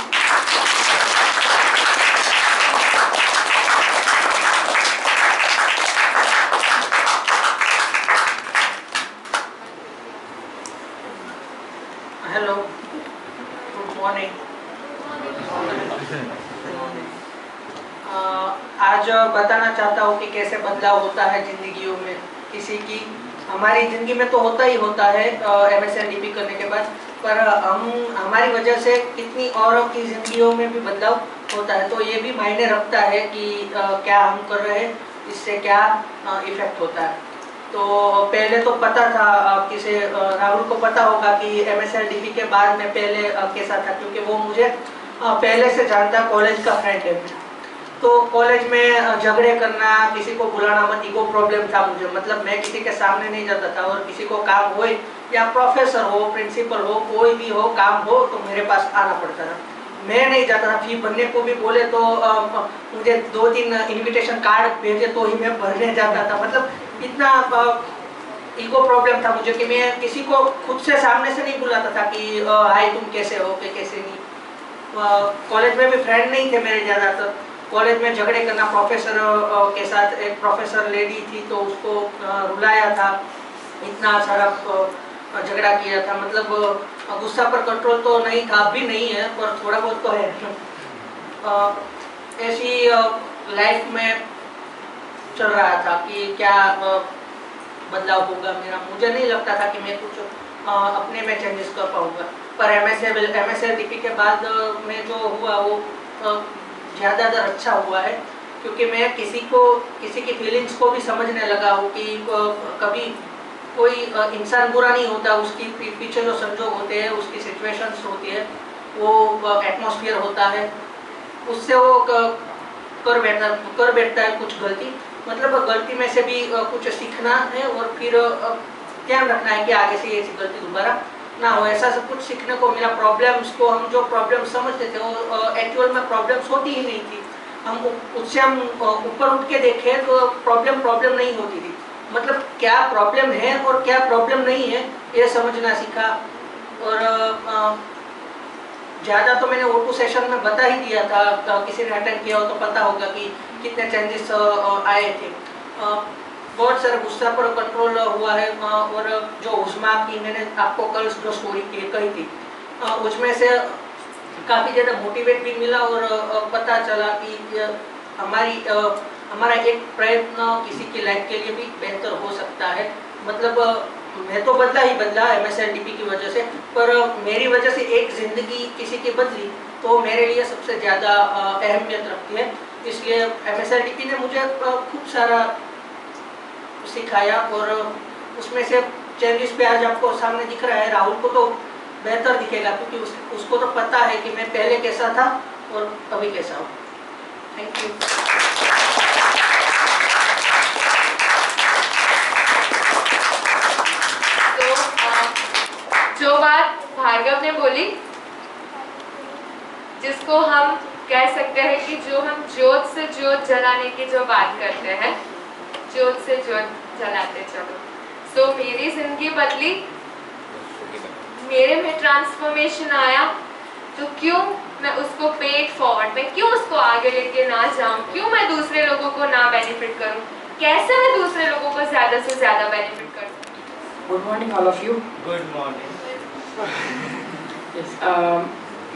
Hello, good morning. आज बताना चाहता हूँ कि कैसे बदलाव होता है जिंदगियों में किसी की। हमारी ज़िंदगी में तो होता ही होता है MSLDP करने के बाद, पर हमारी वजह से कितनी औरों की ज़िंदगियों में भी बदलाव होता है। तो ये भी मायने रखता है कि क्या हम कर रहे हैं, इससे क्या इफ़ेक्ट होता है। तो पहले तो पता था किसे राहुल को पता होगा कि MSLDP के बाद में पहले कैसा था, क्योंकि वो मुझे पहले से जानता, कॉलेज का फ्रेंड है मेरा। तो कॉलेज में झगड़े करना, किसी को बुलाना मत, ईगो प्रॉब्लम था मुझे, मतलब मैं किसी के सामने नहीं जाता था, और किसी को काम हो या प्रोफेसर हो, प्रिंसिपल हो, कोई भी हो, काम हो तो मेरे पास आना पड़ता था। मैं नहीं जाता था, फी भरने को भी बोले तो मुझे 2-3 इनविटेशन कार्ड भेजे तो ही मैं भरने जाता था। मतलब इतना ईगो प्रॉब्लम था मुझे कि मैं किसी को खुद से सामने से नहीं बुलाता था कि हाय तुम कैसे हो कि कैसे नहीं। कॉलेज में भी फ्रेंड नहीं थे मेरे ज़्यादातर। कॉलेज में झगड़े करना, प्रोफेसर के साथ, एक प्रोफेसर लेडी थी तो उसको रुलाया था, इतना सारा झगड़ा किया था। मतलब गुस्सा पर कंट्रोल तो नहीं था, अभी नहीं है, पर थोड़ा बहुत तो है। ऐसी लाइफ में चल रहा था कि क्या बदलाव होगा मेरा। मुझे नहीं लगता था कि मैं कुछ अपने में चेंजेस कर पाऊँगा, पर MSLDP के बाद में जो हुआ वो ज़्यादातर अच्छा हुआ है, क्योंकि मैं किसी की फीलिंग्स को भी समझने लगा हूँ कि कभी कोई इंसान बुरा नहीं होता, उसकी पीछे जो संजोग होते हैं, उसकी सिचुएशंस होती है, वो एटमॉस्फेयर होता है, उससे वो कर बैठता है कुछ गलती। मतलब गलती में से भी कुछ सीखना है और फिर ध्यान रखना है कि आगे से ऐसी गलती दोबारा ना हो। ऐसा सब कुछ सीखने को मिला। प्रॉब्लम्स को हम जो प्रॉब्लम समझते थे वो एक्चुअल में प्रॉब्लम्स होती ही नहीं थी। हम उससे हम ऊपर उठ के देखें तो प्रॉब्लम नहीं होती थी। मतलब क्या प्रॉब्लम है और क्या प्रॉब्लम नहीं है ये समझना सीखा। और ज़्यादा तो मैंने O2 सेशन में बता ही दिया था, किसी ने अटेंड किया हो तो पता होगा कि कितने चेंजेस आए थे। बहुत सारा गुस्सा पर कंट्रोल हुआ है, और जो उस्मा की मैंने आपको कल जो स्टोरी कही थी उसमें से काफ़ी ज़्यादा मोटिवेट भी मिला, और पता चला कि हमारा एक प्रयत्न किसी की लाइफ के लिए भी बेहतर हो सकता है। मतलब मैं तो बदला ही बदला MSLDP की वजह से, पर मेरी वजह से एक ज़िंदगी किसी की बदली तो मेरे लिए सबसे ज़्यादा अहमियत रखती है। इसलिए MSLDP ने मुझे खूब सारा सिखाया, और उसमें से चेंजेस पे आज आपको सामने दिख रहा है। राहुल को तो बेहतर दिखेगा, क्योंकि उसको तो पता है कि मैं पहले कैसा था और अभी कैसा हूँ। Thank you. जो बात भार्गव ने बोली, जिसको हम कह सकते हैं कि जो हम ज्योत से ज्योत जलाने की जो बात करते हैं, ज्योत से ज्योत जलाते चलो। सो मेरी जिंदगी बदली, मेरे में ट्रांसफॉर्मेशन आया, तो क्यों मैं उसको पेड फॉरवर्ड में क्यों उसको आगे लेके ना जाऊं, क्यों मैं दूसरे लोगों को ना बेनिफिट करूं, कैसे मैं दूसरे लोगों को ज़्यादा से ज़्यादा बेनिफिट करूं। Good morning all of you. Good morning.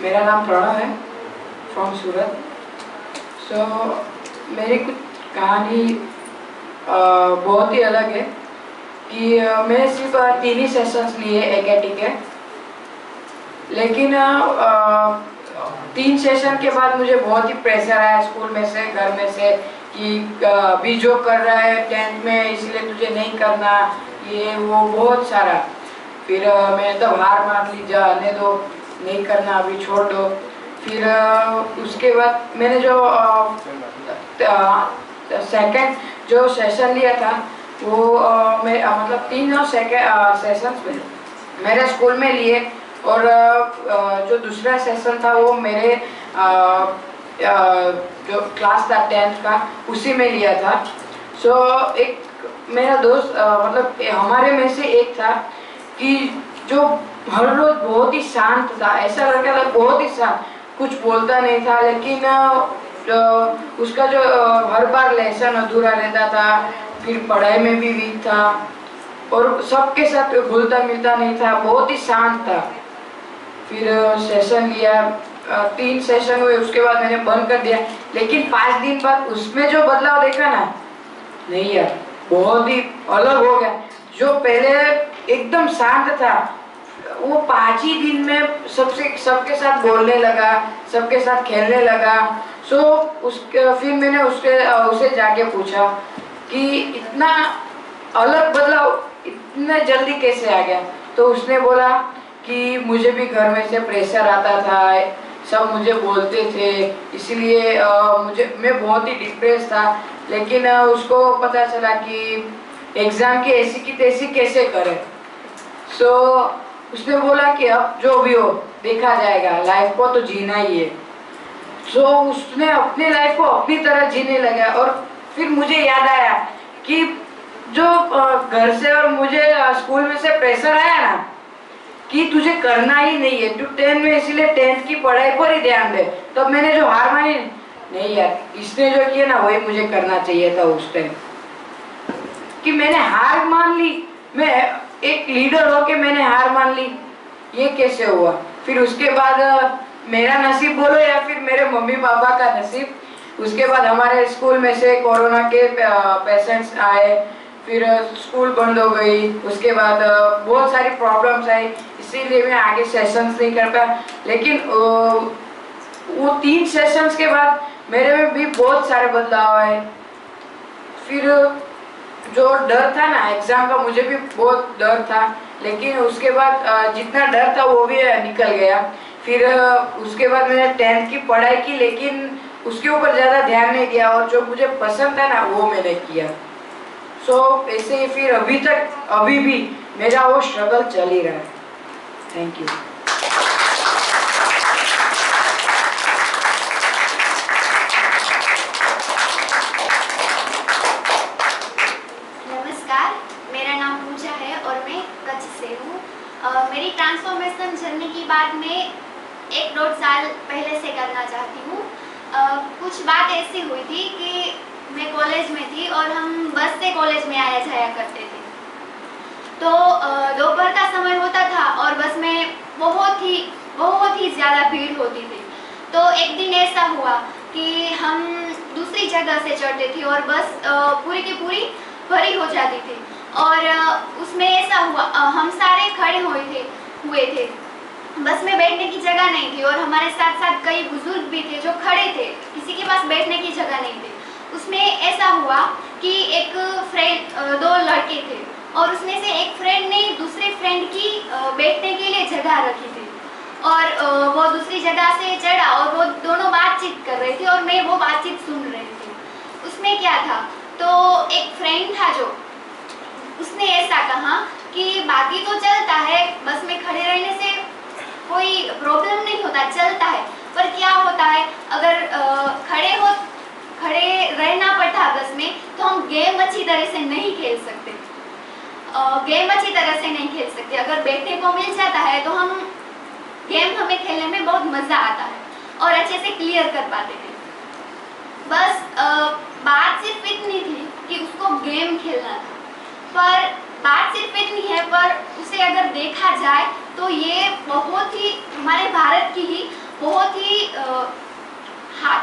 मेरा नाम प्रणव है, फ्रॉम सूरत। सो मेरी कुछ कहानी बहुत ही अलग है कि मैंने सिर्फ 3 ही सेशंस लिए AKT के, लेकिन 3 सेशन के बाद मुझे बहुत ही प्रेशर आया स्कूल में से, घर में से, कि अभी जो कर रहा है 10th में इसलिए तुझे नहीं करना, ये वो बहुत सारा। फिर मैंने तो हार मान ली, जाने दो, नहीं करना, अभी छोड़ दो। फिर उसके बाद मैंने जो सेकंड जो सेशन लिया था वो मैं मतलब 3 सेशंस मेरे स्कूल में लिए, और जो दूसरा सेशन था वो मेरे जो क्लास था 10th का उसी में लिया था। सो एक मेरा दोस्त मतलब हमारे में से एक था कि जो हर रोज बहुत ही शांत था, ऐसा लड़का था बहुत ही शांत, कुछ बोलता नहीं था, लेकिन उसका जो हर बार लेसन अधूरा रहता था, फिर पढ़ाई में भी वीक था, और सबके साथ घुलता मिलता नहीं था, बहुत ही शांत था। फिर सेशन लिया, 3 सेशन हुए, उसके बाद मैंने बंद कर दिया। लेकिन 5 दिन बाद उसमें जो बदलाव देखा ना, नहीं यार, बहुत ही अलग हो गया। जो पहले एकदम शांत था वो 5 ही दिन में सबके साथ बोलने लगा, सबके साथ खेलने लगा। फिर मैंने उसे जाके पूछा कि इतना अलग बदलाव इतना जल्दी कैसे आ गया? तो उसने बोला कि मुझे भी घर में से प्रेशर आता था, सब मुझे बोलते थे, इसलिए मैं बहुत ही डिप्रेस था। लेकिन उसको पता चला कि एग्ज़ाम की ऐसी की तैसी कैसे करें। सो उसने बोला कि अब जो भी हो देखा जाएगा, लाइफ को तो जीना ही है। सो उसने अपनी लाइफ को अपनी तरह जीने लगा। और फिर मुझे याद आया कि जो घर से और मुझे स्कूल में से प्रेशर आया ना कि तुझे करना ही नहीं है, तू 10 में, इसीलिए 10th की पढ़ाई पर ही ध्यान दे। तब मैंने जो हार मानी, नहीं यार, इसने जो किया ना वही मुझे करना चाहिए था उस टाइम। कि मैंने हार मान ली, मैं एक लीडर होके मैंने हार मान ली, ये कैसे हुआ? फिर उसके बाद मेरा नसीब बोलो या फिर मेरे मम्मी पापा का नसीब, उसके बाद हमारे स्कूल में से कोरोना के पेशेंट्स आए, फिर स्कूल बंद हो गई, उसके बाद बहुत सारी प्रॉब्लम्स आई, इसीलिए मैं आगे सेशंस नहीं कर पाया। लेकिन वो 3 सेशंस के बाद मेरे में भी बहुत सारे बदलाव आए। फिर जो डर था ना एग्ज़ाम का, मुझे भी बहुत डर था, लेकिन उसके बाद जितना डर था वो भी निकल गया। फिर उसके बाद मैंने 10th की पढ़ाई की, लेकिन उसके ऊपर ज़्यादा ध्यान नहीं दिया और जो मुझे पसंद था ना वो मैंने किया। सो ऐसे ही फिर अभी भी मेरा वो स्ट्रगल चल ही रहा है। Thank you. नमस्कार, मेरा नाम पूजा है और मैं कच्छ से हूँ। मेरी ट्रांसफॉर्मेशन जर्नी की बात मैं 1-1.5 साल पहले से करना चाहती हूँ। कुछ बात ऐसी हुई थी कि मैं कॉलेज में थी और हम बस से कॉलेज में आया जाया करते थे। तो दोपहर का समय होता था और बस में बहुत ही ज़्यादा भीड़ होती थी। तो एक दिन ऐसा हुआ कि हम दूसरी जगह से चढ़ते थे और बस पूरी की पूरी भरी हो जाती थी। और उसमें ऐसा हुआ, हम सारे खड़े हुए थे, बस में बैठने की जगह नहीं थी और हमारे साथ साथ कई बुजुर्ग भी थे जो खड़े थे, किसी के पास बैठने की जगह नहीं थी। उसमें ऐसा हुआ कि एक फ्रेंड, 2 लड़के थे और उसमें से एक फ्रेंड ने दूसरे फ्रेंड की बैठने के लिए जगह रखी थी और वो दूसरी जगह से चढ़ा और वो दोनों बातचीत कर रहे थे और मैं वो बातचीत सुन रही थी। उसमें क्या था, तो एक फ्रेंड था जो उसने ऐसा कहा कि बाकी तो चलता है, बस में खड़े रहने से कोई प्रॉब्लम नहीं होता, चलता है, पर क्या होता है अगर खड़े रहना पड़ता बस में तो हम गेम अच्छी तरह से नहीं खेल सकते। अगर बैठने को मिल जाता है तो हम गेम हमें खेलने में बहुत मज़ा आता है और अच्छे से क्लियर कर पाते हैं। बस बात सिर्फ इतनी थी कि उसको गेम खेलना था, पर बात सिर्फ इतनी है, पर उसे अगर देखा जाए तो ये बहुत ही हमारे भारत की ही बहुत ही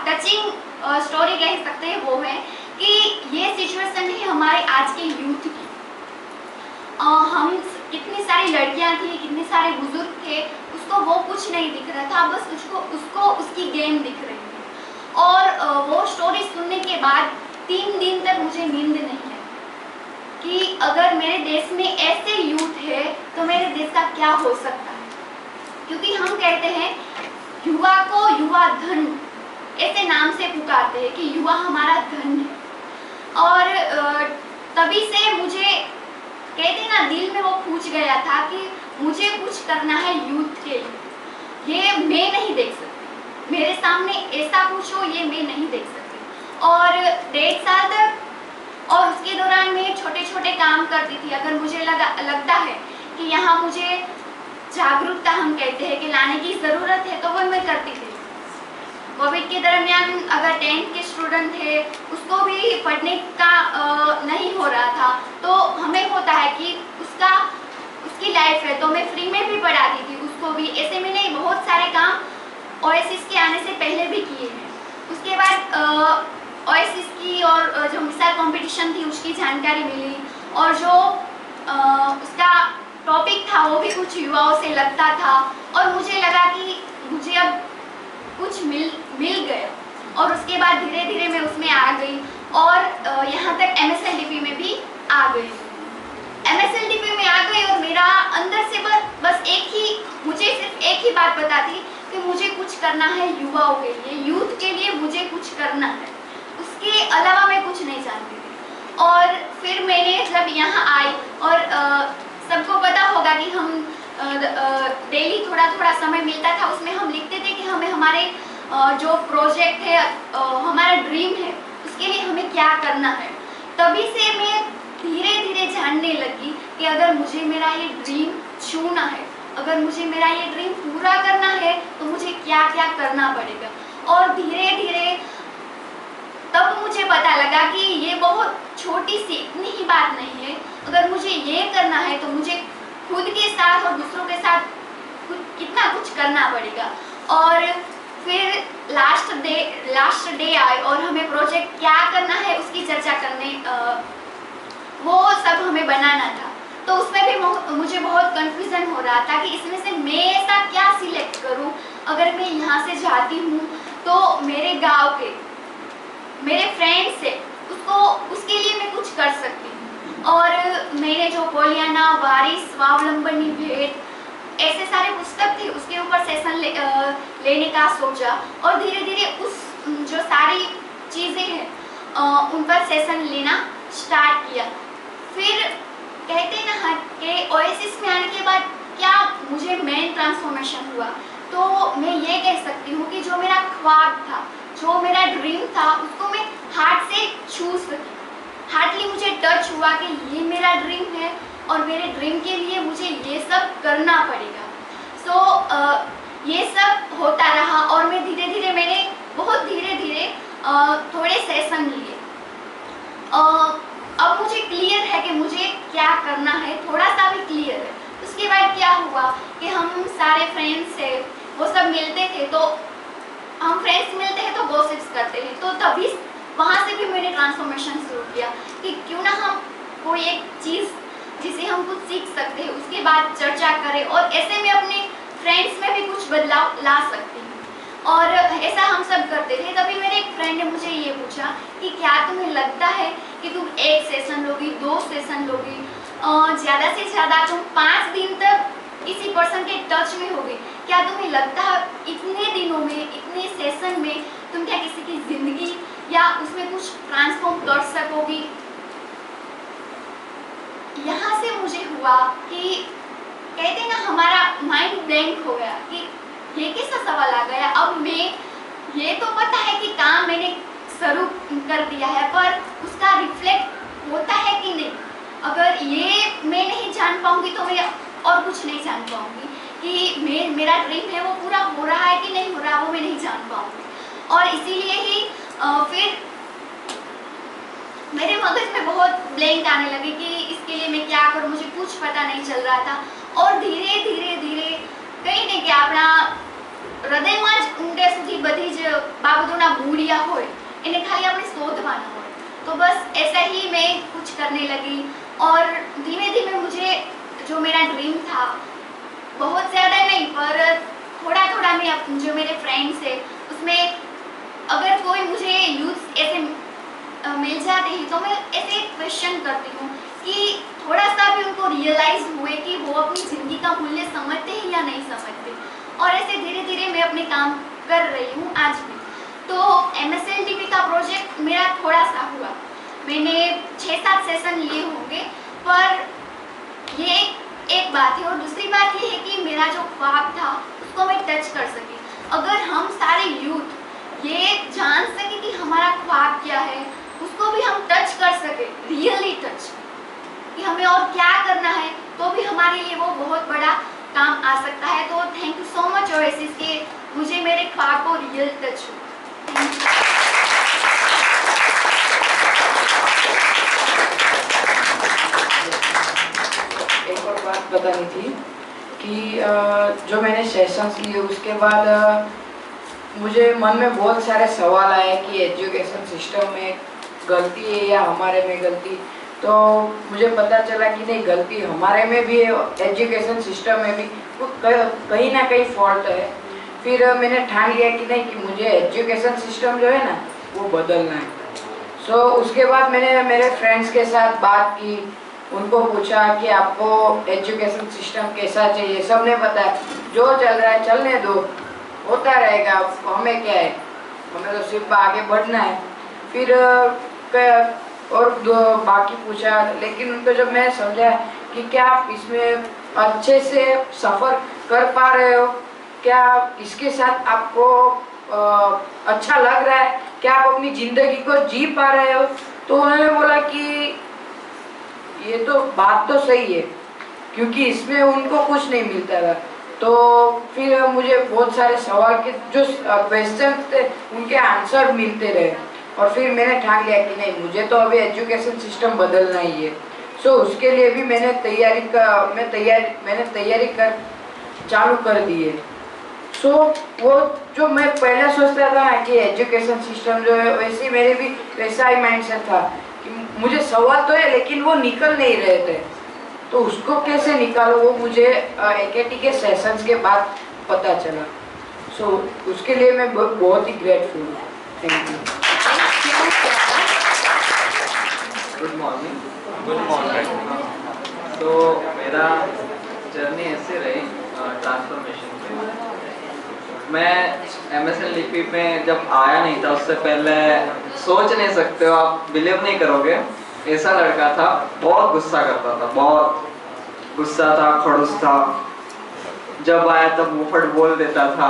टचिंग स्टोरी कह सकते हैं। वो है कि ये सिचुएशन है हमारे आज के यूथ की। हम कितनी सारी लड़कियां थी, कितने सारे बुजुर्ग थे, उसको वो कुछ नहीं दिख रहा था, बस उसको उसकी गेम दिख रही थी। और वो स्टोरी सुनने के बाद 3 दिन तक मुझे नींद नहीं आई कि अगर मेरे देश में ऐसे यूथ है तो मेरे देश का क्या हो सकता है। क्योंकि हम कहते हैं युवा को युवा धन, ऐसे नाम से पुकारते हैं कि युवा हमारा धन है। और तभी से मुझे कहते ना दिल में वो पूछ गया था कि मुझे कुछ करना है यूथ के लिए। ये मैं नहीं देख सकती, मेरे सामने ऐसा कुछ हो ये मैं नहीं देख सकती। और 1.5 साल तक और उसके दौरान मैं छोटे छोटे काम करती थी। अगर मुझे लगता है कि यहाँ मुझे जागरूकता हम कहते हैं कि लाने की ज़रूरत है तो वो मैं करती थी। कोविड के दरमियान अगर 10th के स्टूडेंट थे उसको भी पढ़ने का नहीं हो रहा था, तो हमें होता है कि उसकी लाइफ है तो मैं फ्री में भी पढ़ाती थी उसको भी। ऐसे मैंने बहुत सारे काम ओएसिस के आने से पहले भी किए हैं। उसके बाद ओएसिस की और जो मिसाइल कंपटीशन थी उसकी जानकारी मिली और जो उसका टॉपिक था वो भी कुछ युवाओं से लगता था और मुझे लगा कि मुझे अब कुछ मिल गया। और उसके बाद धीरे धीरे मैं उसमें आ गई और यहाँ तक MSLDP में भी आ गई। MSLDP में आ गई और मेरा अंदर से बस मुझे सिर्फ एक ही बात पता थी कि मुझे कुछ करना है युवाओं के लिए, यूथ के लिए मुझे कुछ करना है। उसके अलावा मैं कुछ नहीं जानती थी। और फिर मैंने जब यहाँ आई और सबको पता होगा कि हम डेली थोड़ा थोड़ा समय मिलता था, उसमें हम लिखते थे कि हमें हमारे जो प्रोजेक्ट है, हमारा ड्रीम है, उसके लिए हमें क्या करना है। तभी से मैं धीरे धीरे जानने लगी कि अगर मुझे मेरा ये ड्रीम छूना है, अगर मुझे मेरा ये ड्रीम पूरा करना है तो मुझे क्या क्या करना पड़ेगा। और धीरे धीरे तब मुझे पता लगा कि ये बहुत छोटी सी इतनी ही बात नहीं है। अगर मुझे ये करना है तो मुझे खुद के साथ और दूसरों के साथ कितना कुछ करना पड़ेगा। और फिर लास्ट डे आए और हमें प्रोजेक्ट क्या करना है उसकी चर्चा करने, वो सब हमें बनाना था। तो उसमें भी मुझे बहुत कंफ्यूजन हो रहा था कि इसमें से मैं ऐसा क्या सिलेक्ट करूं। अगर मैं यहाँ से जाती हूँ तो मेरे गांव के मेरे फ्रेंड्स से उसके लिए मैं कुछ कर सकती हूँ। और मैंने जो पोलियाना, वारिस, स्वावलंबनी, भेंट ऐसे सारे पुस्तक थे उसके ऊपर सेशन लेने का सोचा। और धीरे धीरे उस जो सारी चीज़ें हैं उन पर सेशन लेना स्टार्ट किया। फिर कहते ना कि ओएसिस में आने के बाद क्या मुझे मेन ट्रांसफॉर्मेशन हुआ, तो मैं ये कह सकती हूँ कि जो मेरा ख्वाब था, जो मेरा ड्रीम था, उसको मैं हार्ट से छू सकी। हार्टली मुझे टच हुआ कि ये मेरा ड्रीम है और मेरे ड्रीम के लिए मुझे ये सब करना पड़ेगा। ये सब होता रहा और मैं मैंने बहुत धीरे धीरे थोड़े सेशन लिए। अब मुझे क्लियर है कि मुझे क्या करना है, थोड़ा सा भी क्लियर है। उसके बाद क्या हुआ कि हम सारे फ्रेंड्स से वो सब मिलते थे, तो हम फ्रेंड्स मिलते हैं तो गॉसिप्स करते हैं, तो तभी वहाँ से भी मैंने ट्रांसफॉर्मेशन शुरू किया कि क्यों ना हम कोई एक चीज़ जिसे हम कुछ सीख सकते हैं उसके बाद चर्चा करें और ऐसे में अपने फ्रेंड्स में भी कुछ बदलाव ला सकते हैं। और ऐसा हम सब करते थे। तभी मेरे एक फ्रेंड ने मुझे ये पूछा कि क्या तुम्हें लगता है कि तुम एक सेशन लोगी, 2 सेशन लोगी, ज़्यादा से ज़्यादा तुम 5 दिन तक किसी पर्सन के टच में होगी, क्या तुम्हें लगता है इतने दिनों में, इतने सेशन में तुम क्या किसी की ज़िंदगी या उसमें कुछ ट्रांसफॉर्म कर सकोगी? यहाँ से मुझे हुआ कि कहते ना हमारा माइंड ब्लैंक हो गया कि ये कैसा सवाल आ गया। अब मैं ये तो पता है कि काम मैंने शुरू कर दिया है, पर उसका रिफ्लेक्ट होता है कि नहीं। अगर ये मैं नहीं जान पाऊंगी तो मैं और कुछ नहीं जान पाऊंगी कि मेरा ड्रीम है वो पूरा हो रहा है कि नहीं हो रहा, वो मैं नहीं जान पाऊंगी। और इसीलिए ही फिर मेरे मगज में बहुत ब्लैंक आने लगे कि इसके लिए मैं क्या करूं, मुझे कुछ पता नहीं चल रहा था। और धीरे धीरे धीरे कहीं नहीं कि अपना હૃદયમાં જ ઊંડે સુધી બધી જ બાબતોના મૂળિયા હોય એને ખાલી આપણે શોધવાના હોય। तो बस ऐसा ही मैं कुछ करने लगी और धीमे धीमे मुझे जो मेरा ड्रीम था, बहुत ज़्यादा नहीं पर थोड़ा थोड़ा मैं जो मेरे फ्रेंड्स है उसमें अगर कोई मुझे यूथ ऐसे मिल जाते हैं तो मैं ऐसे क्वेश्चन करती हूँ कि थोड़ा सा भी उनको रियलाइज़ हुए कि वो अपनी ज़िंदगी का मूल्य समझते हैं या नहीं समझते। और ऐसे धीरे धीरे मैं अपने काम कर रही हूँ आज भी। तो MSLDP का प्रोजेक्ट मेरा थोड़ा सा हुआ, मैंने 6-7 सेशन लिए होंगे, पर ये एक बात है। और दूसरी बात ये है कि मेरा जो ख्वाब था उसको मैं टच कर सकी। अगर हम सारे यूथ ये जान सके कि हमारा ख्वाब क्या है, उसको भी हम टच कर सके, रियली टच, कि हमें और क्या करना है, तो भी हमारे लिए वो बहुत बड़ा काम आ सकता है। तो thank you so much oasis के मुझे मेरे ख्वाब को रियल टच हुआ। एक और बात बतानी थी कि जो मैंने सेशंस लिए उसके बाद मुझे मन में बहुत सारे सवाल आए कि एजुकेशन सिस्टम में गलती है या हमारे में गलती। तो मुझे पता चला कि नहीं, गलती हमारे में भी है, एजुकेशन सिस्टम में भी वो कहीं ना कहीं फॉल्ट है। फिर मैंने ठान लिया कि नहीं, कि मुझे एजुकेशन सिस्टम जो है ना वो बदलना है। सो उसके बाद मैंने मेरे फ्रेंड्स के साथ बात की उनको पूछा कि आपको एजुकेशन सिस्टम कैसा चाहिए, सबने बताया जो चल रहा है चलने दो, होता रहेगा, हमें क्या है, हमें तो सिर्फ आगे बढ़ना है। फिर और बाकी पूछा, लेकिन उनको जब मैं समझा कि क्या आप इसमें अच्छे से सफ़र कर पा रहे हो, क्या इसके साथ आपको अच्छा लग रहा है, क्या आप अपनी ज़िंदगी को जी पा रहे हो, तो उन्होंने बोला कि ये तो बात तो सही है, क्योंकि इसमें उनको कुछ नहीं मिलता था। तो फिर मुझे बहुत सारे सवाल के जो क्वेश्चन थे उनके आंसर मिलते रहे, और फिर मैंने ठान लिया कि नहीं, मुझे तो अभी एजुकेशन सिस्टम बदलना ही है। सो उसके लिए भी मैंने तैयारी कर चालू कर दी है। सो वो जो मैं पहले सोचता था ना कि एजुकेशन सिस्टम जो है, वैसे मेरे भी वैसा ही माइंडसेट था कि मुझे सवाल तो है लेकिन वो निकल नहीं रहे थे, तो उसको कैसे निकालो वो मुझे एकेटी के सेशंस के बाद पता चला। सो उसके लिए मैं बहुत ही ग्रेटफुल हूँ। Thank you. Good morning. Good morning. तो मेरा जर्नी ऐसे रही ट्रांसफॉर्मेशन पे। मैं MSLDP में जब आया नहीं था, उससे पहले सोच नहीं सकते हो आप, बिलीव नहीं करोगे, ऐसा लड़का था, बहुत गुस्सा करता था, बहुत गुस्सा था, खड़ूस था, जब आया तब मुफट बोल देता था,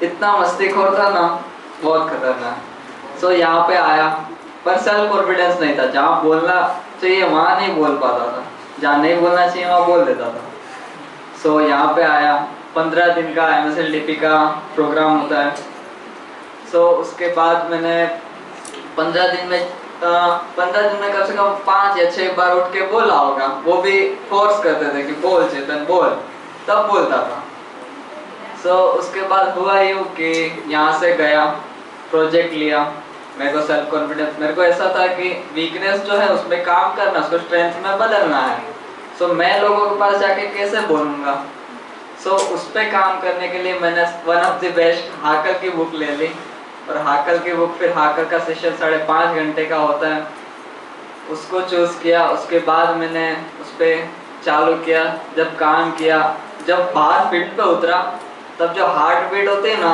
इतना मस्तीखोर था ना, बहुत खतरनाक। सो यहाँ पे आया, पर सेल्फ कॉन्फिडेंस नहीं था, जहाँ बोलना चाहिए वहाँ नहीं बोल पाता था, जहाँ नहीं बोलना चाहिए वहाँ बोल देता था। सो यहाँ पे आया, 15 दिन का MSLDP का प्रोग्राम होता है। सो उसके बाद मैंने 15 दिन में कम से कम 5 या 6 बार उठ के बोला होगा, वो भी फोर्स करते थे कि बोल चेतन बोल, तब बोलता था। सो उसके बाद हुआ यूँ कि यहाँ से गया, प्रोजेक्ट लिया, मेरे को सेल्फ कॉन्फिडेंस, मेरे को ऐसा था कि वीकनेस जो है उसमें काम करना, उसको स्ट्रेंथ में बदलना है। सो मैं लोगों के पास जाके कैसे बोलूँगा, सो उस पर काम करने के लिए मैंने वन ऑफ द बेस्ट हाकल की बुक ले ली, और हाकल की बुक, फिर हाकल का सेशन 5.5 घंटे का होता है, उसको चूज़ किया। उसके बाद मैंने उस पर चालू किया, जब काम किया, जब बाहर फील्ड पे उतरा, तब जो हार्ट बीट होती है ना,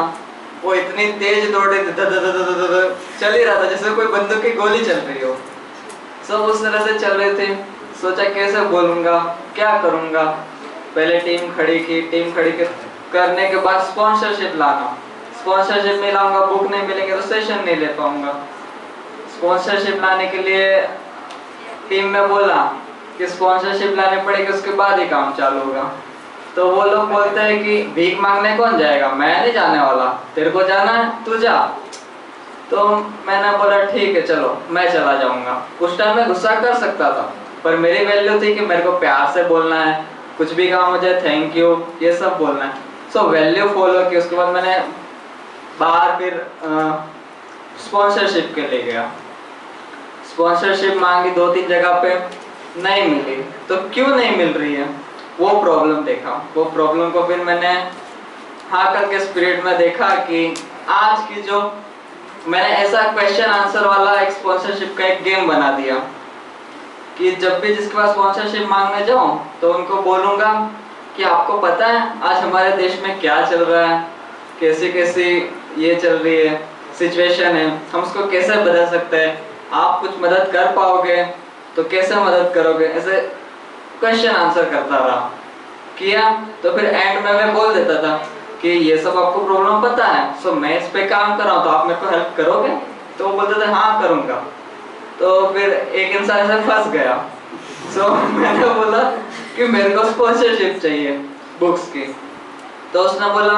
वो इतनी तेज दौड़ रही थी, चल ही रहा था जैसे कोई बंदूक की गोली चल रही हो, सब उस तरह से चल रहे थे। सोचा कैसे बोलूँगा, क्या करूँगा, पहले टीम खड़ी की, करने के बाद स्पॉन्सरशिप लाना, स्पॉन्सरशिप नहीं लाऊंगा, बुक नहीं मिलेंगे तो सेशन नहीं ले पाऊंगा। स्पॉन्सरशिप लाने के लिए टीम में बोला कि स्पॉन्सरशिप लानी पड़ेगी, उसके बाद ही काम चालू होगा। तो वो लोग बोलते हैं कि भीख मांगने कौन जाएगा, मैं नहीं जाने वाला, तेरे को जाना है तू जा। तो मैंने बोला ठीक है चलो मैं चला जाऊंगा। उस टाइम में गुस्सा कर सकता था, पर मेरी वैल्यू थी कि मेरे को प्यार से बोलना है, कुछ भी काम हो जाए थैंक यू, ये सब बोलना है। सो वैल्यू फॉलो की। उसके बाद मैंने बाहर फिर स्पॉन्सरशिप के लिए गया, स्पॉन्सरशिप मांगी 2-3 जगह पे, नहीं मिली। तो क्यों नहीं मिल रही है, वो प्रॉब्लम देखा। वो प्रॉब्लम को फिर मैंने हाकल के स्पिरिट में देखा कि आज की जो मैंने ऐसा क्वेश्चन आंसर वाला एक स्पॉन्सरशिप का एक गेम बना दिया कि जब भी जिसके पास स्पॉन्सरशिप मांगने जाऊं तो उनको बोलूँगा कि आपको पता है आज हमारे देश में क्या चल रहा है, कैसी कैसी ये चल रही है सिचुएशन है, हम उसको कैसे बदल सकते हैं, आप कुछ मदद कर पाओगे तो कैसे मदद करोगे। ऐसे क्वेश्चन आंसर करता रहा, किया। तो फिर एंड में मैं बोल देता था कि ये सब आपको प्रॉब्लम पता है, सो मैं इस पे काम कर रहा हूँ तो आप मेरे को हेल्प करोगे। तो वो बोलते थे हाँ करूँगा। तो फिर एक इंसान ऐसे फंस गया। सो मैंने बोला कि मेरे को स्पॉन्सरशिप चाहिए बुक्स की। तो उसने बोला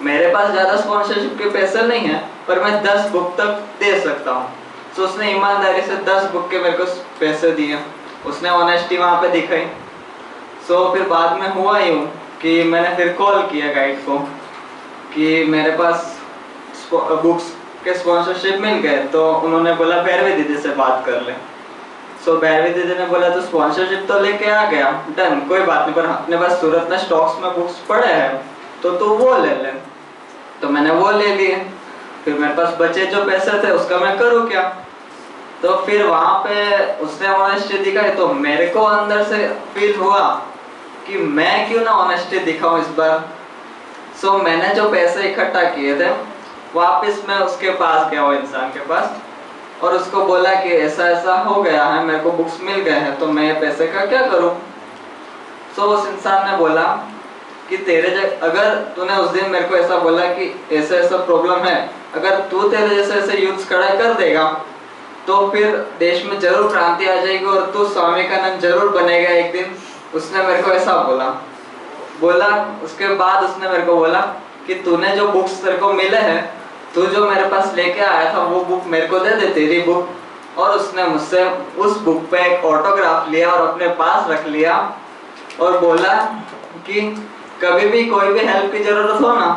मेरे पास ज़्यादा स्पॉन्सरशिप के पैसे नहीं है, पर मैं 10 बुक तक दे सकता हूँ। तो उसने ईमानदारी से 10 बुक के मेरे को पैसे दिए, उसने ऑनेस्टी वहाँ पे दिखाई। सो फिर बाद में हुआ यूँ कि मैंने फिर कॉल किया गाइड को कि मेरे पास बुक्स के स्पॉन्सरशिप मिल गए। तो उन्होंने बोला भैरवी दीदी से बात कर ले। सो भैरवी दीदी ने बोला तो स्पॉन्सरशिप तो लेके आ गया, डन, कोई बात नहीं, पर अपने पास सूरत में स्टॉक्स में बुक्स पड़े हैं तो तू वो ले ले। तो मैंने वो ले लिए। फिर मेरे पास बचे जो पैसे थे उसका मैं करूँ क्या। तो फिर वहाँ पे उसने ऑनेस्टी दिखाई तो मेरे को अंदर से फील हुआ कि मैं क्यों ना ऑनेस्टी दिखाऊं इस बार। सो मैंने जो पैसे इकट्ठा किए थे वापस मैं उसके पास गया, वो इंसान के पास, और उसको बोला कि ऐसा ऐसा हो गया है, मेरे को बुक्स मिल गए हैं, तो मैं पैसे का क्या करूं। सो उस इंसान ने बोला कि अगर तूने उस दिन मेरे को ऐसा बोला कि ऐसा ऐसा प्रॉब्लम है, अगर तू तेरे जैसे ऐसे यूथ खड़ा कर देगा तो फिर देश में जरूर क्रांति आ जाएगी और तू स्वामी का नाम जरूर बनेगा एक दिन। उसने मेरे को ऐसा बोला। उसके बाद उसने मेरे को बोला कि तूने जो बुक्स तेरे को मिले हैं, तू जो मेरे पास लेके आया था वो बुक मेरे को दे दे, तेरी बुक। और उसने मुझसे उस बुक पे एक ऑटोग्राफ लिया और अपने पास रख लिया और बोला कि कभी भी कोई भी हेल्प की जरूरत हो ना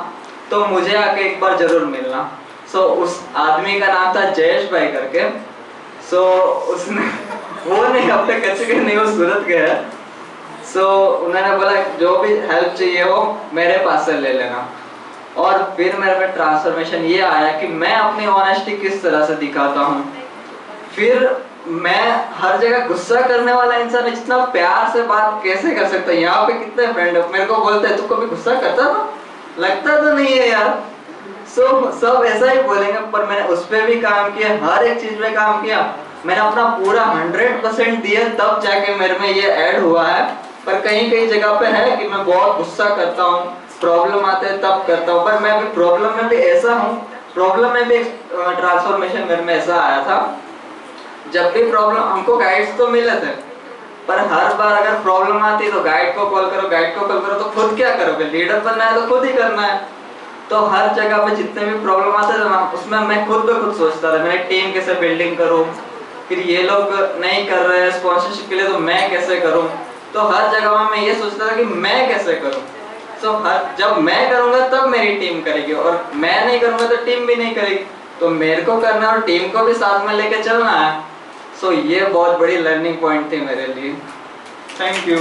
तो मुझे आके एक बार जरूर मिलना। सो उस आदमी का नाम था जयेश भाई करके। सो उसने वो नहीं अपने कच्चे के नहीं, वो सूरत के है। सो उन्होंने बोला जो भी हेल्प चाहिए हो मेरे पास से ले लेना। और फिर मेरे में ट्रांसफॉर्मेशन ये आया कि मैं अपनी ऑनेस्टी किस तरह से दिखाता हूँ। फिर मैं हर जगह गुस्सा करने वाला इंसान इतना प्यार से बात कैसे कर सकता है। यहाँ पे कितने फ्रेंड मेरे को बोलते हैं तू कभी गुस्सा करता था, लगता तो नहीं है यार। सब ऐसा ही बोलेंगे, पर मैंने उस पर भी काम किया, हर एक चीज में काम किया। मैंने अपना पूरा 100% दिया, तब जाके मेरे में ये ऐड हुआ है। पर कहीं कहीं जगह पे है कि मैं बहुत गुस्सा करता हूँ, प्रॉब्लम आते हैं तब करता हूँ। पर मैं भी प्रॉब्लम में भी ऐसा हूँ, प्रॉब्लम में भी ट्रांसफॉर्मेशन मेरे में ऐसा आया था। जब भी प्रॉब्लम, हमको गाइड्स तो मिले थे, पर हर बार अगर प्रॉब्लम आती है तो गाइड को कॉल करो, गाइड को कॉल करो, तो खुद क्या करोगे? लीडर बनना है तो खुद ही करना है। तो हर जगह पे जितने भी प्रॉब्लम आते थे ना, उसमें मैं खुद पे खुद सोचता था मैं टीम कैसे बिल्डिंग करूँ, फिर ये लोग नहीं कर रहे हैं स्पॉन्सरशिप के लिए तो मैं कैसे करूँ। तो हर जगह में मैं ये सोचता था कि मैं कैसे करूँ। तो जब मैं करूँगा तब मेरी टीम करेगी, और मैं नहीं करूँगा तो टीम भी नहीं करेगी। तो मेरे को करना और टीम को भी साथ में लेके चलना है। सो ये बहुत बड़ी लर्निंग पॉइंट थी मेरे लिए। Thank you.